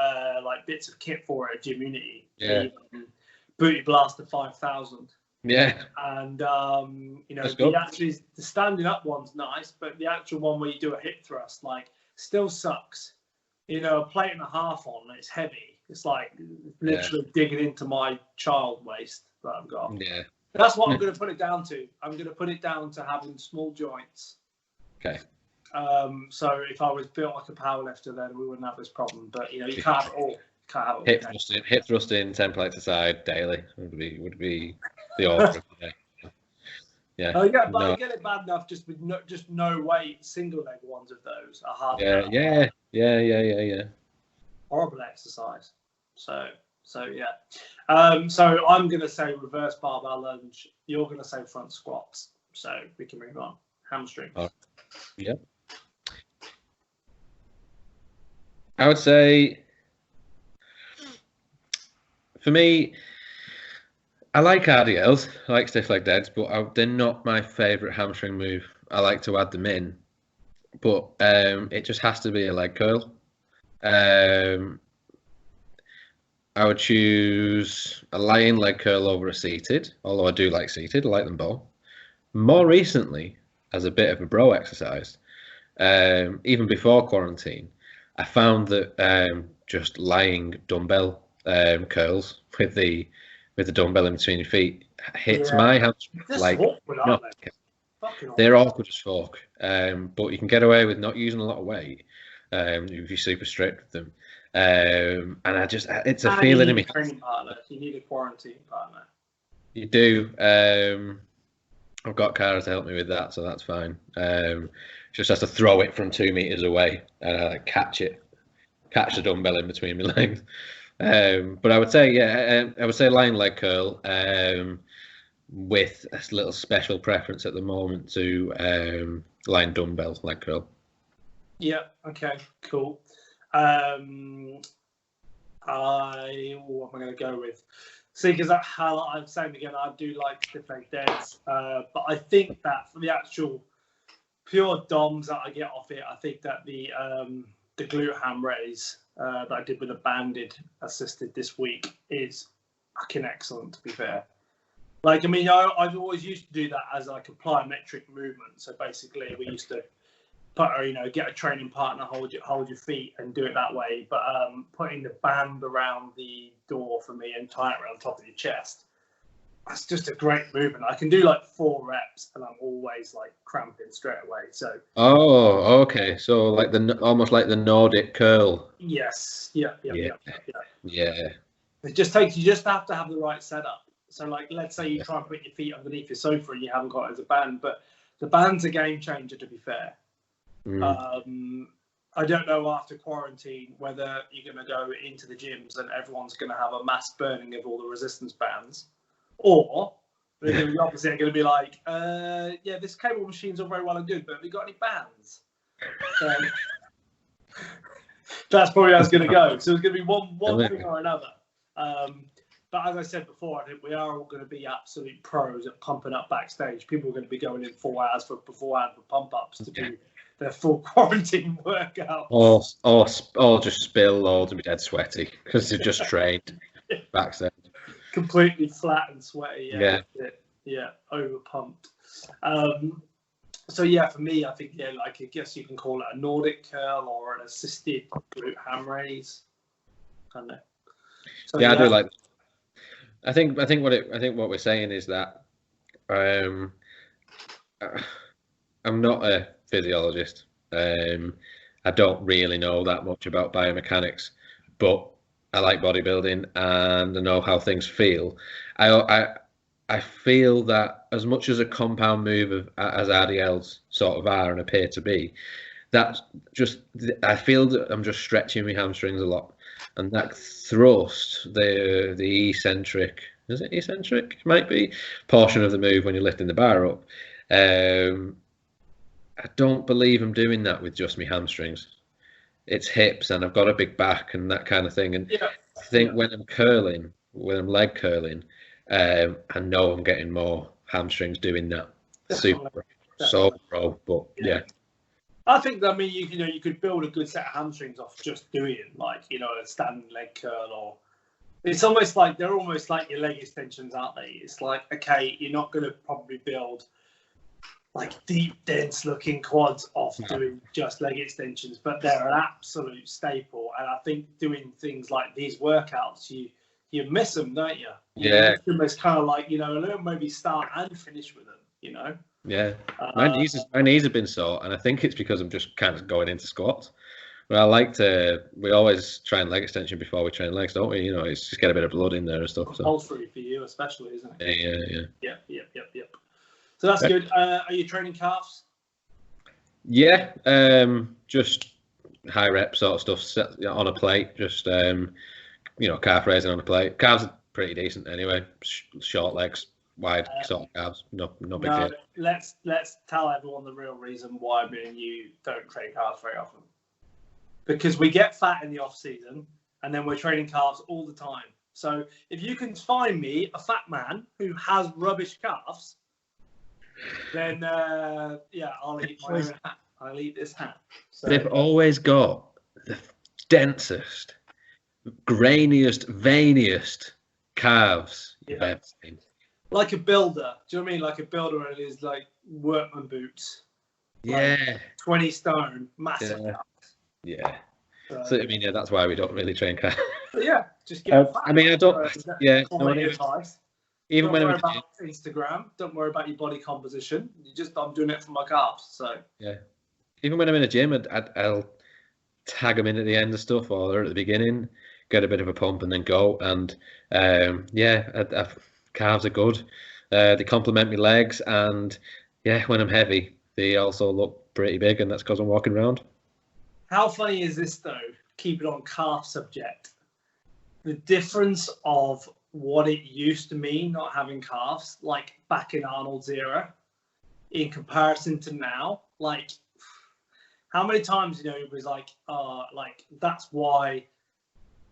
like bits of kit for it at Gymmunity. Yeah. Booty Blaster 5000. Yeah. And the standing up one's nice, but the actual one where you do a hip thrust still sucks. A plate and a half on, it's heavy. It's like literally digging into my child waist that I've got. Yeah. That's what I'm going to put it down to. I'm going to put it down to having small joints. Okay. So if I was built like a powerlifter, then we wouldn't have this problem. But you can't have it all. Hip thrusting, templates aside daily would be the order. Yeah. I get it bad enough just with no weight, single leg ones of those are hard. Yeah. Horrible exercise. So yeah. So I'm gonna say reverse barbell lunge. You're gonna say front squats. So we can move on. Hamstring. Oh, yeah. I would say, for me, I like RDLs, I like stiff leg deads, but they're not my favourite hamstring move. I like to add them in, but it just has to be a leg curl. I would choose a lying leg curl over a seated, although I do like seated. I like them both. More recently, as a bit of a bro exercise, even before quarantine, I found that just lying dumbbell curls with the dumbbell in between your feet hits my hands like they're awkward as fuck. But you can get away with not using a lot of weight if you're super strict with them. And it's a feeling in me. You need a quarantine partner. You do. I've got Cara to help me with that, so that's fine. Just has to throw it from 2 meters away and catch the dumbbell in between my legs. But I would say lying leg curl with a little special preference at the moment to lying dumbbell leg curl. Yeah. Okay. Cool. What am I going to go with? See, because I'm saying again, I do like stiff leg deads, but I think that for the actual pure DOMs that I get off it, I think that the glute ham raise that I did with a banded assisted this week is fucking excellent, to be fair. Like, I mean, I've always used to do that as like a plyometric movement. So basically, we used to get a training partner, hold your feet and do it that way. But putting the band around the door for me and tie it around the top of your chest, that's just a great movement. I can do like 4 reps and I'm always like cramping straight away. So okay, so like almost like the Nordic curl. Yes. Yeah. It just takes, you just have to have the right setup. So like, let's say you try and put your feet underneath your sofa and you haven't got it as a band, but the band's a game changer, to be fair. I don't know after quarantine whether you're going to go into the gyms and everyone's going to have a mass burning of all the resistance bands, or they're going to be the opposite. They're going to be like, this cable machine's all very well and good, but have you got any bands? So that's probably how it's going to go. So it's going to be one thing or another. But as I said before, I think we are all going to be absolute pros at pumping up backstage. People are going to be going in 4 hours beforehand for pump ups to do their full quarantine workout. Or just spill loads and be dead sweaty because they've just trained back then. Completely flat and sweaty. Yeah. Over pumped. So yeah, for me, I think like I guess you can call it a Nordic curl or an assisted glute ham raise. I don't know. So, I do like. I think what we're saying is that I'm not a physiologist. I don't really know that much about biomechanics, but I like bodybuilding and I know how things feel. I feel that as much as a compound move as RDLs sort of are and appear to be, that just I feel that I'm just stretching my hamstrings a lot, and that thrust, the eccentric, is it eccentric? It might be portion of the move when you're lifting the bar up. I don't believe I'm doing that with just my hamstrings. It's hips, and I've got a big back and that kind of thing. And I think when I'm leg curling, I know I'm getting more hamstrings doing that. Super, so pro, but yeah. I think you could build a good set of hamstrings off just doing like a standing leg curl, or it's almost like they're almost like your leg extensions, aren't they? It's like, okay, you're not going to probably build like deep, dense looking quads off doing just leg extensions, but they're an absolute staple. And I think doing things like these workouts, you miss them, don't you? Yeah. It's kind of like, maybe start and finish with them, Yeah. My knees have been sore, and I think it's because I'm just kind of going into squats. But we always train leg extension before we train legs, don't we? It's just get a bit of blood in there and stuff. Compulsory for you, especially, isn't it? Yeah. Yep. So that's good. Are you training calves? Yeah, just high rep sort of stuff on a plate. Just calf raising on a plate. Calves are pretty decent anyway. Short legs, wide sort of calves. No big deal. Let's tell everyone the real reason why me and you don't train calves very often. Because we get fat in the off season, and then we're training calves all the time. So if you can find me a fat man who has rubbish calves, then I'll eat my own hat. I'll eat this hat. So, they've always got the densest, grainiest, veiniest calves you've ever seen. Like a builder. Do you know what I mean? Like a builder in his like workman boots. Yeah. Like 20 stone, massive calves. Yeah. So that's why we don't really train calves. Yeah, just get fat. I don't. Yeah. Even don't worry about Instagram. Don't worry about your body composition. I'm doing it for my calves. So yeah. Even when I'm in a gym, I'll tag them in at the end of stuff, or they're at the beginning, get a bit of a pump, and then go. And calves are good. They complement my legs, and when I'm heavy, they also look pretty big, and that's because I'm walking around. How funny is this though? Keep it on calf subject. The difference of what it used to mean not having calves, like back in Arnold's era, in comparison to now. Like, how many times it was like that's why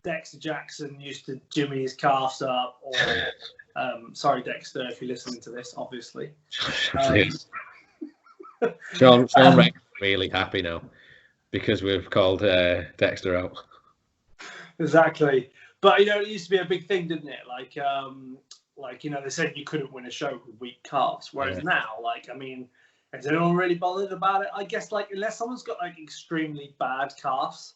Dexter Jackson used to jimmy his calves up, or sorry Dexter if you're listening to this, obviously. Sean Rank's really happy now because we've called Dexter out. Exactly. But it used to be a big thing, didn't it? They said you couldn't win a show with weak calves, whereas now, is anyone really bothered about it? I guess unless someone's got extremely bad calves,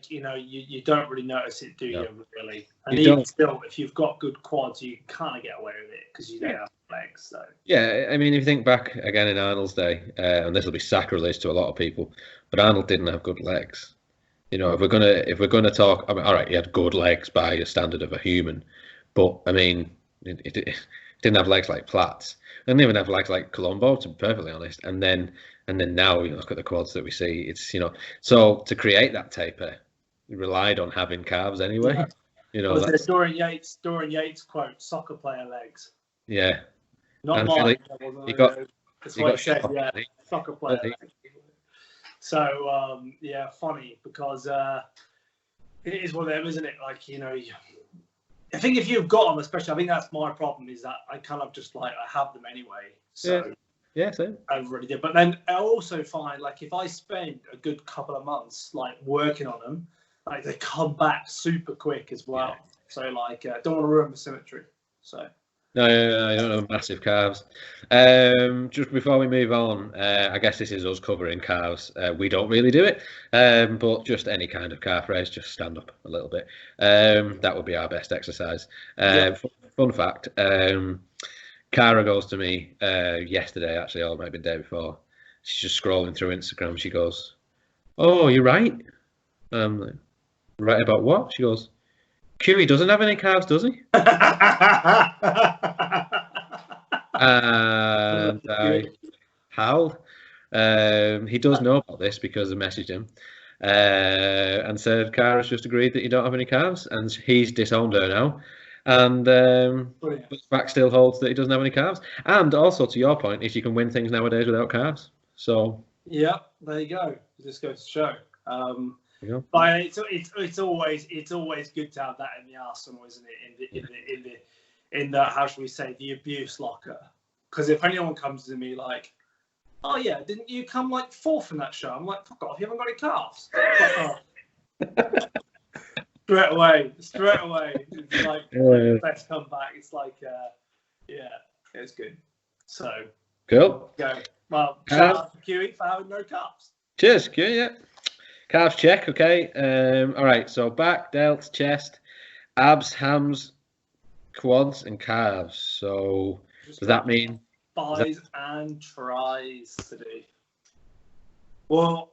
you don't really notice it, do you? Really? And even still, if you've got good quads, you kind of get away with it because you don't have legs. So if you think back again in Arnold's day, and this will be sacrilege to a lot of people, but Arnold didn't have good legs. If we're gonna talk, all right, he had good legs by a standard of a human, but it didn't have legs like Platts. It didn't even have legs like Colombo, to be perfectly honest. And then now you look at the quads that we see. It's so to create that taper, we relied on having calves anyway. That's Dorian Yates quote: "Soccer player legs." Yeah, not mine. He got soccer player legs. So funny because it is one of them, isn't it? I think if you've got them, especially, I think that's my problem is that I kind of just I have them anyway. So Yeah, same. I really did. But then I also find, like, if I spend a good couple of months, like, working on them, like, they come back super quick as well. Yeah. So, like, I don't want to ruin the symmetry. So. No, I don't have massive calves. Just before we move on, I guess this is us covering calves. We don't really do it, but just any kind of calf raise, just stand up a little bit. That would be our best exercise. Fun fact, Cara goes to me yesterday, actually, or maybe the day before. She's just scrolling through Instagram. She goes, "Oh, you're right." Like, right about what? She goes, "Queey doesn't have any calves, does he?" And how? He does know about this because I messaged him and said Cara's just agreed that you don't have any calves, and he's disowned her now. And the fact still holds that he doesn't have any calves. And also, to your point, is you can win things nowadays without calves. So yeah, there you go. It just goes to show. But it's always good to have that in the arsenal, isn't it? In the how should we say, the abuse locker? Because if anyone comes to me like, "Oh yeah, didn't you come like fourth in that show?" I'm like, "Fuck off! You haven't got any calves." Straight away. It's like best comeback. It's like, it's good. So cool. Go. Well, shout out to Queey for having no calves. Cheers, Queey. Yeah. Calves check. Okay. All right. So back, delts, chest, abs, hams, quads, and calves. So does that mean thighs and tries today? Well,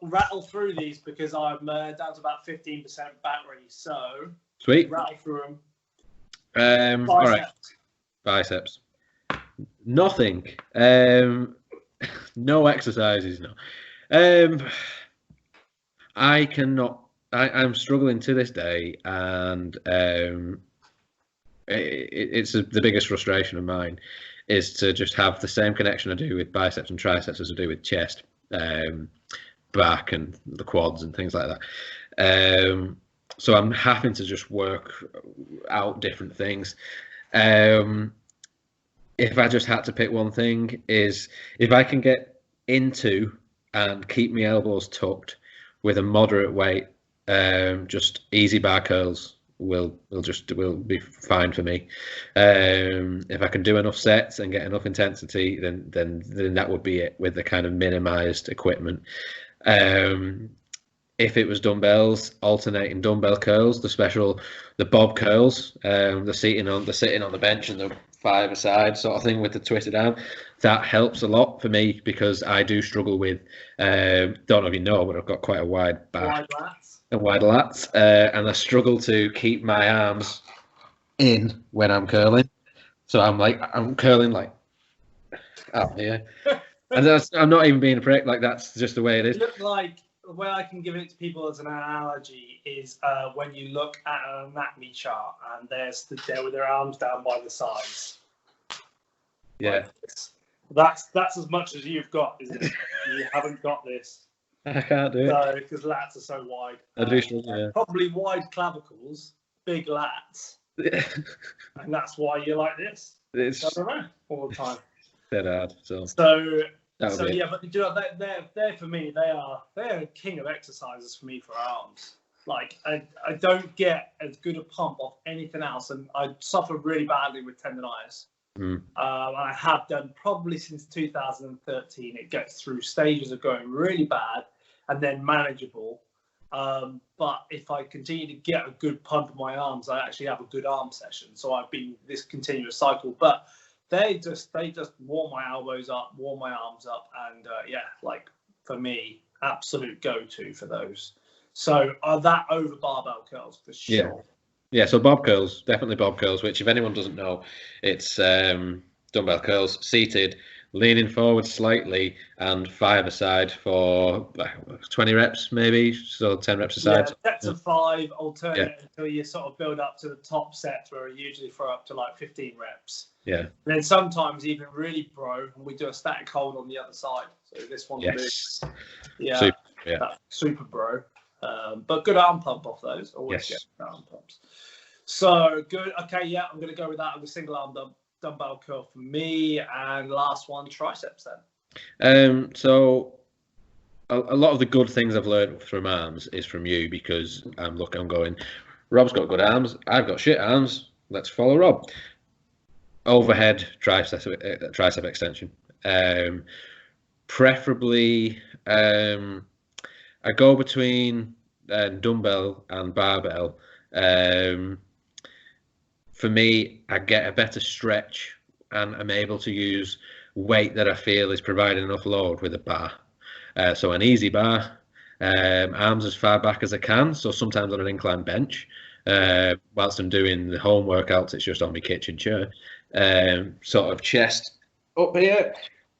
rattle through these because I'm down to about 15% battery. So sweet. Rattle through them. All right. Biceps. Nothing. No exercises. No. I cannot. I'm struggling to this day, and it's the biggest frustration of mine is to just have the same connection I do with biceps and triceps as I do with chest, back, and the quads and things like that. So I'm having to just work out different things. If I just had to pick one thing, is if I can get into and keep my elbows tucked with a moderate weight, just easy bar curls will be fine for me. If I can do enough sets and get enough intensity, then that would be it with the kind of minimized equipment. If it was dumbbells, alternating dumbbell curls, the bob curls, the sitting on the bench and the 5-a-side sort of thing with the twisted arm, that helps a lot for me because I do struggle with, don't know if you know, but I've got quite a wide back and wide lats, and I struggle to keep my arms in when I'm curling. So I'm curling like out here, and I'm not even being a prick. Like that's just the way it is. Look like. The way I can give it to people as an analogy is when you look at an anatomy chart and they're stood there with their arms down by the sides. Yeah. Like that's as much as you've got, isn't it? You haven't got this. I can't do it. Because lats are so wide. I do struggle, yeah. Probably wide clavicles, big lats. And that's why you're like this. I don't know, all the time. Dead hard. So yeah, but you know, they're for me. They're a king of exercises for me for arms. Like I don't get as good a pump off anything else, and I suffer really badly with tendonitis. I have done probably since 2013. It gets through stages of going really bad and then manageable. But if I continue to get a good pump in my arms, I actually have a good arm session. So I've been this continuous cycle, but. They just warm my elbows up, warm my arms up, and like for me, absolute go-to for those. So that over barbell curls for sure. Yeah. So bob curls, definitely bob curls. Which, if anyone doesn't know, it's dumbbell curls, seated, leaning forward slightly, and 5-a-side for 20 reps maybe. So 10 reps a side. Yeah, sets of 5, alternate until you sort of build up to the top sets where I usually throw up to like 15 reps. Yeah. And then sometimes even really bro, and we do a static hold on the other side. So this one's super bro. But good arm pump off those. Always get arm pumps. So good. Okay, I'm going to go with that. I'm a single arm dump. dumbbell curl for me, and last one, triceps then. So a lot of the good things I've learned from arms is from you, because I'm going, Rob's got good arms, I've got shit arms, let's follow Rob. Overhead tricep extension. Preferably, I go between dumbbell and barbell. For me, I get a better stretch, and I'm able to use weight that I feel is providing enough load with a bar. So an easy bar, arms as far back as I can. So sometimes on an incline bench, whilst I'm doing the home workouts, it's just on my kitchen chair. Sort of chest up here,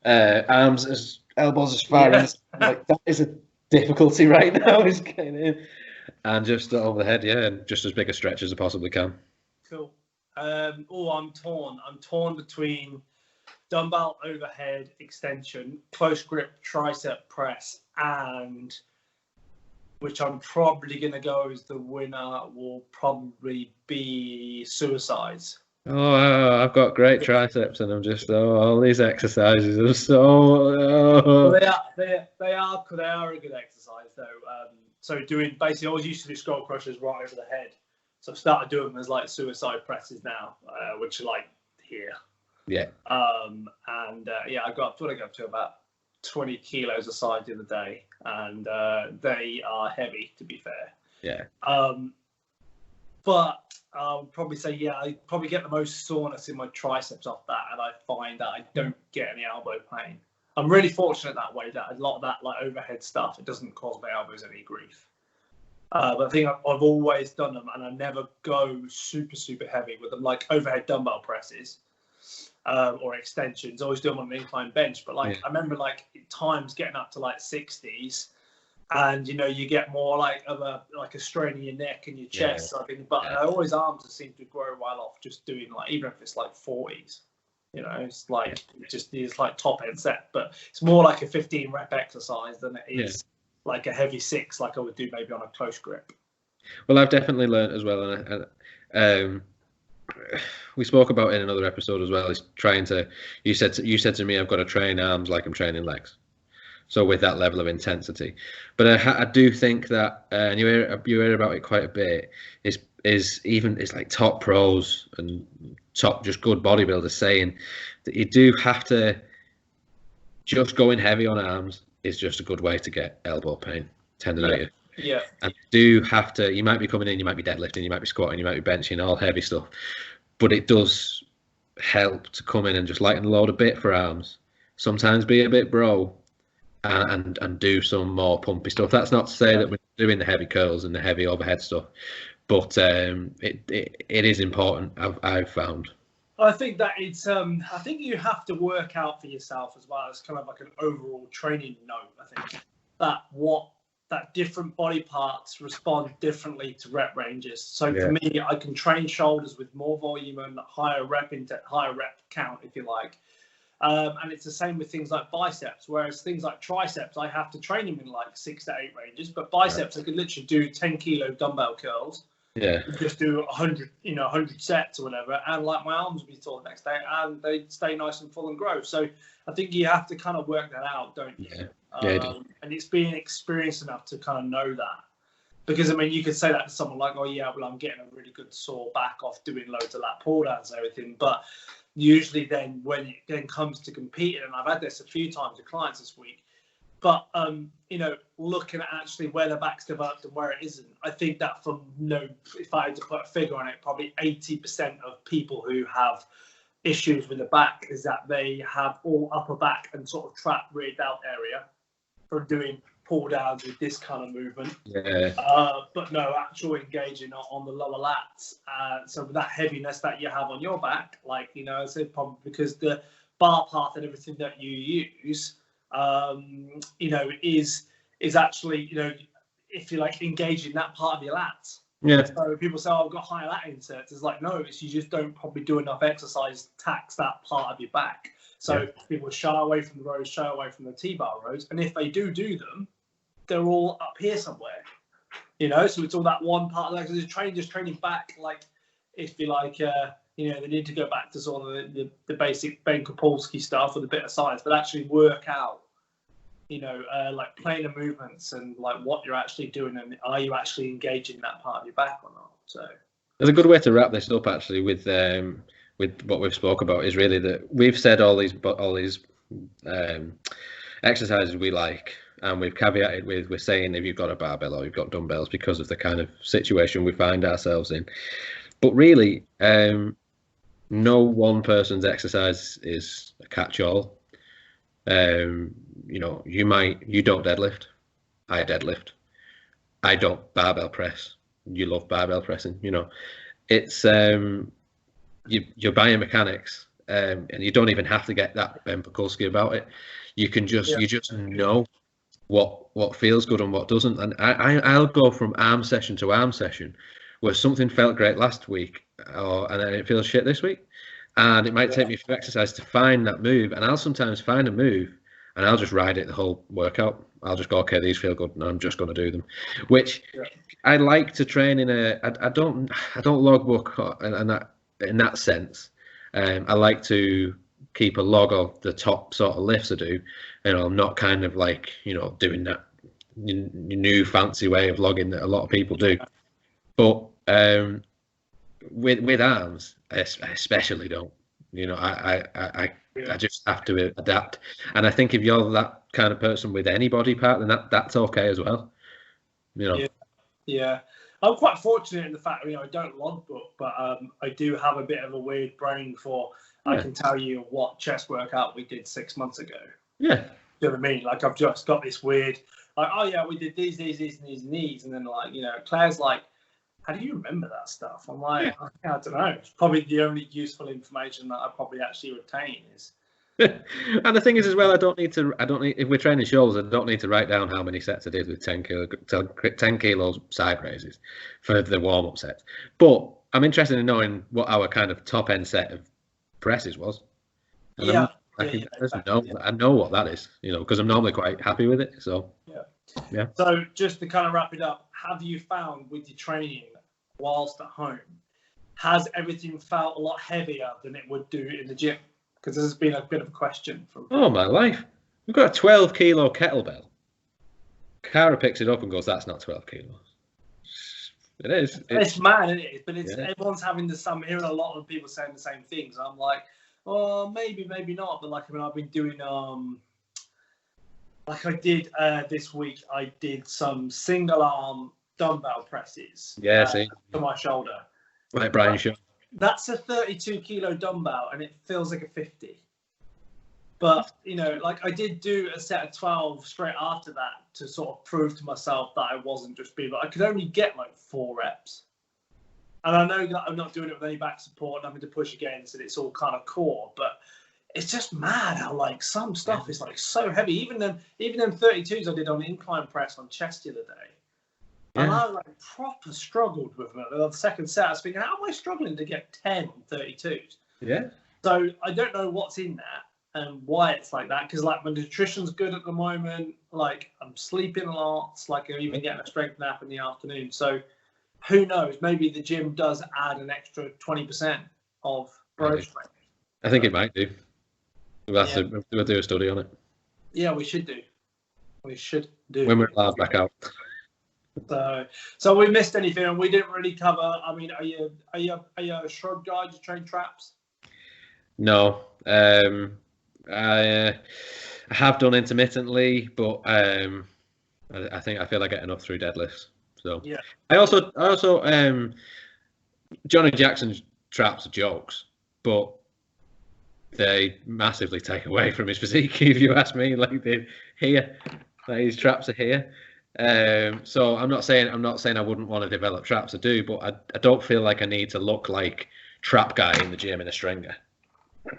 arms as elbows as far as, like, that is a difficulty right now, is getting in, and just over the head, and just as big a stretch as I possibly can. Cool. I'm torn between dumbbell overhead extension, close grip tricep press, and which I'm probably going to go as the winner will probably be suicides. Oh, I've got great triceps, and I'm just all these exercises are so. Well, they are a good exercise though. So doing basically, I always used to do skull crushers right over the head. So I've started doing them as like suicide presses now, which are like here. Yeah. I got up to about 20 kilos a side the other day, and they are heavy, to be fair. Yeah. But I would probably say, I probably get the most soreness in my triceps off that, and I find that I don't get any elbow pain. I'm really fortunate that way, that a lot of that like overhead stuff, it doesn't cause my elbows any grief. But I think I've always done them, and I never go super, super heavy with them, like overhead dumbbell presses or extensions. I always do them on an incline bench. But I remember like times getting up to like 60s, and you get more like a strain in your neck and your chest. So I think, but always arms seem to grow well off just doing like, even if it's like 40s. It's like it's like top end set, but it's more like a 15 rep exercise than it is like a heavy 6, like I would do maybe on a close grip. Well, I've definitely learned as well, and we spoke about in another episode as well, is trying to. You said to me, I've got to train arms like I'm training legs, so with that level of intensity. But I do think that, and you hear about it quite a bit. It's like top pros and top just good bodybuilders saying that you do have to, just going heavy on arms is just a good way to get elbow pain, tendonitis. Yeah. And you do have to, you might be coming in, you might be deadlifting, you might be squatting, you might be benching, all heavy stuff, but it does help to come in and just lighten the load a bit for arms. Sometimes be a bit bro and do some more pumpy stuff. That's not to say that we're doing the heavy curls and the heavy overhead stuff, but it is important, I've found. I think that it's I think you have to work out for yourself as well as kind of like an overall training note. I think that different body parts respond differently to rep ranges. So for me, I can train shoulders with more volume and higher rep count, if you like. And it's the same with things like biceps, whereas things like triceps, I have to train them in like 6 to 8 ranges, but biceps, I could literally do 10 kilo dumbbell curls. Yeah. Just do 100 sets or whatever, and like my arms would be sore the next day, and they'd stay nice and full and grow. So I think you have to kind of work that out, don't you? And it's being experienced enough to kind of know that, because I mean, you could say that to someone like, oh yeah, well I'm getting a really good sore back off doing loads of lat pull downs and everything, but usually then when it then comes to competing, and I've had this a few times with clients this week, but looking at actually where the back's developed and where it isn't, I think that if I had to put a figure on it, probably 80% of people who have issues with the back is that they have all upper back and sort of trap rear delt area from doing pull downs with this kind of movement. But no actual engaging on the lower lats. So with that heaviness that you have on your back, like, I said, probably because the bar path and everything that you use, is actually, if you like, engaging that part of your lats. So people say, oh, I've got higher lat inserts. It's like, no, you just don't probably do enough exercise to tax that part of your back. So people shy away from the rows, shy away from the T-bar rows. And if they do them, they're all up here somewhere, so it's all that one part of that. Because just training back, like, if you like, You know, they need to go back to sort of the basic Ben Kapolsky stuff with a bit of science, but actually work out, you know, like planar movements and like what you're actually doing, and are you actually engaging that part of your back or not? So there's a good way to wrap this up actually with what we've spoke about is really that we've said all these exercises we like, and we've caveated with we're saying if you've got a barbell or you've got dumbbells because of the kind of situation we find ourselves in. But really, no one person's exercise is a catch-all. You know, you don't deadlift. I deadlift. I don't barbell press. You love barbell pressing. You know, it's your biomechanics, and you don't even have to get that Ben Pakulski about it. You can just you just know what feels good and what doesn't. And I'll go from arm session to arm session where something felt great last week, and then it feels shit this week. And it might take me a few exercises to find that move. And I'll sometimes find a move and I'll just ride it the whole workout. I'll just go, okay, these feel good, and I'm just going to do them. Which I like to train in I don't logbook in that sense. I like to keep a log of the top sort of lifts I do. You know, I'm not kind of like, you know, doing that new fancy way of logging that a lot of people do. But with arms, I especially don't. You know, I just have to adapt. And I think if you're that kind of person with any body part, then that's okay as well. You know. Yeah. I'm quite fortunate in the fact, you know, I don't logbook, but I do have a bit of a weird brain for. I can tell you what chest workout we did 6 months ago. Yeah. You know what I mean? Like I've just got this weird, like, oh yeah, we did these, and these, and then like, you know, Claire's like, how do you remember that stuff? I'm like, I don't know. It's probably the only useful information that I probably actually retain is. And the thing is as well, I don't need if we're training shoulders, I don't need to write down how many sets I did with 10 kilos side raises for the warm-up sets. But I'm interested in knowing what our kind of top end set of presses was. And I know what that is, you know, because I'm normally quite happy with it. So yeah. So just to kind of wrap it up, have you found with your training whilst at home, has everything felt a lot heavier than it would do in the gym? Because this has been a bit of a question from. Oh my life! We've got a 12 kilo kettlebell. Cara picks it up and goes, "That's not 12 kilos." It is. It's mad, isn't it? But everyone's having the same. I'm hearing a lot of people saying the same things. I'm like, oh, maybe not. But like, I mean, I've been doing like I did this week. I did some single arm dumbbell presses. Yeah, see. To my shoulder. Like Brian Shaw. That's a 32 kilo dumbbell, and it feels like a 50. But, you know, like I did do a set of 12 straight after that to sort of prove to myself that I wasn't just being, but I could only get like 4 reps. And I know that I'm not doing it with any back support and having to push against it. It's all kind of core, but it's just mad how like some stuff is like so heavy. Even them 32s I did on incline press on chest the other day. And I like proper struggled with them. The second set, I was thinking, how am I struggling to get 10 on 32s? Yeah. So I don't know what's in that and why it's like that. Because like my nutrition's good at the moment. Like I'm sleeping a lot. It's like I'm even getting a strength nap in the afternoon. So who knows? Maybe the gym does add an extra 20% of growth strength. I think it might do. We'll do a study on it. Yeah, we should do. When we're allowed back out. So we missed anything, and we didn't really cover. I mean, are you a shrug guy? Do you train traps? No, I have done intermittently, but I feel I get enough through deadlifts. So yeah. I also Johnny Jackson's traps are jokes, but they massively take away from his physique. If you ask me, like his traps are here. So I'm not saying I wouldn't want to develop traps. I do, but I don't feel like I need to look like trap guy in the gym in a stringer.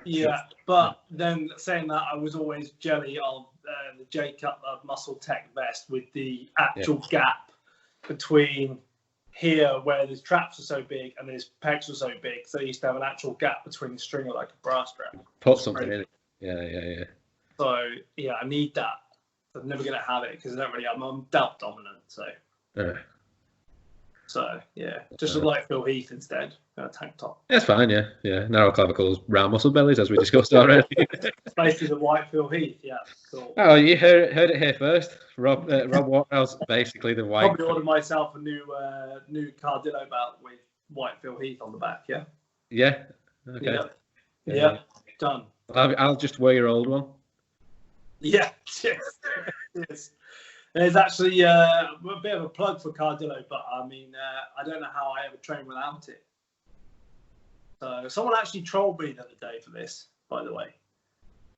Yeah, but then saying that, I was always jelly of the J Cutler Muscle Tech vest with the actual gap between here where the traps are so big and his pecs are so big. So I used to have an actual gap between the stringer like a bra strap. Put something in it. Yeah. So yeah, I need that. I'm never going to have it because I don't really. I'm delta dominant, so. Yeah. So yeah, just look like Phil Heath instead. Tank top. That's fine. Yeah, yeah. Narrow clavicles, round muscle bellies, as we discussed already. Basically the white Phil Heath. Yeah, cool. Oh, you heard it here first. Rob Waterhouse, basically the white. Probably ordered myself a new Cardillo belt with white Phil Heath on the back. Yeah. Yeah. Okay. Yeah. Done. I'll just wear your old one. Yeah. Yes. There's actually a bit of a plug for Cardillo, but I mean, I don't know how I ever train without it. So someone actually trolled me the other day for this, by the way.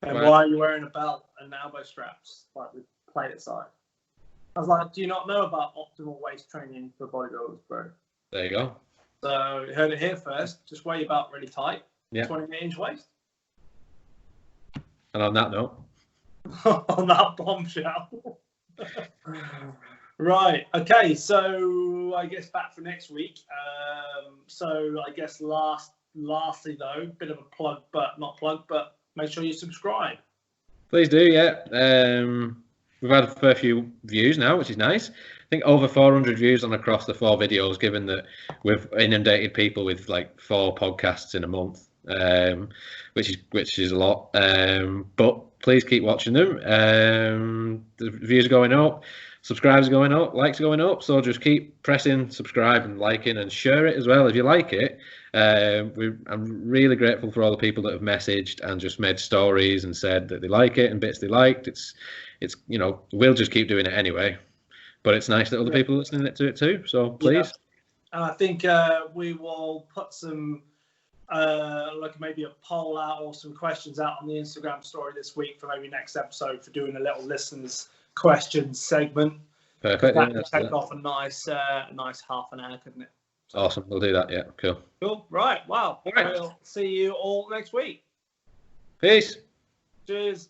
And why are you wearing a belt and elbow straps, like with plate side? I was like, do you not know about optimal waist training for bodybuilders, bro? There you go. So you heard it here first. Just wear your belt really tight. Yeah. 28-inch waist. And on that note. On that bombshell. Right. Okay. So I guess back for next week. So I guess lastly though, bit of a plug, but not plug, but make sure you subscribe. Please do. Yeah. We've had a fair few views now, which is nice. I think over 400 views on across the 4 videos, given that we've inundated people with like 4 podcasts in a month, which is a lot. But please keep watching them. The views are going up, subscribers are going up, likes are going up. So just keep pressing subscribe and liking and share it as well if you like it. I'm really grateful for all the people that have messaged and just made stories and said that they like it and bits they liked. It's we'll just keep doing it anyway. But it's nice that other people are listening to it too. So please. And I think we will put some like maybe a poll out or some questions out on the Instagram story this week for maybe next episode for doing a little listeners questions segment. Perfect. That could take off a nice half an hour, couldn't it? So, awesome. We'll do that. Yeah. Cool. Cool. Right. Wow. All right. We'll see you all next week. Peace. Cheers.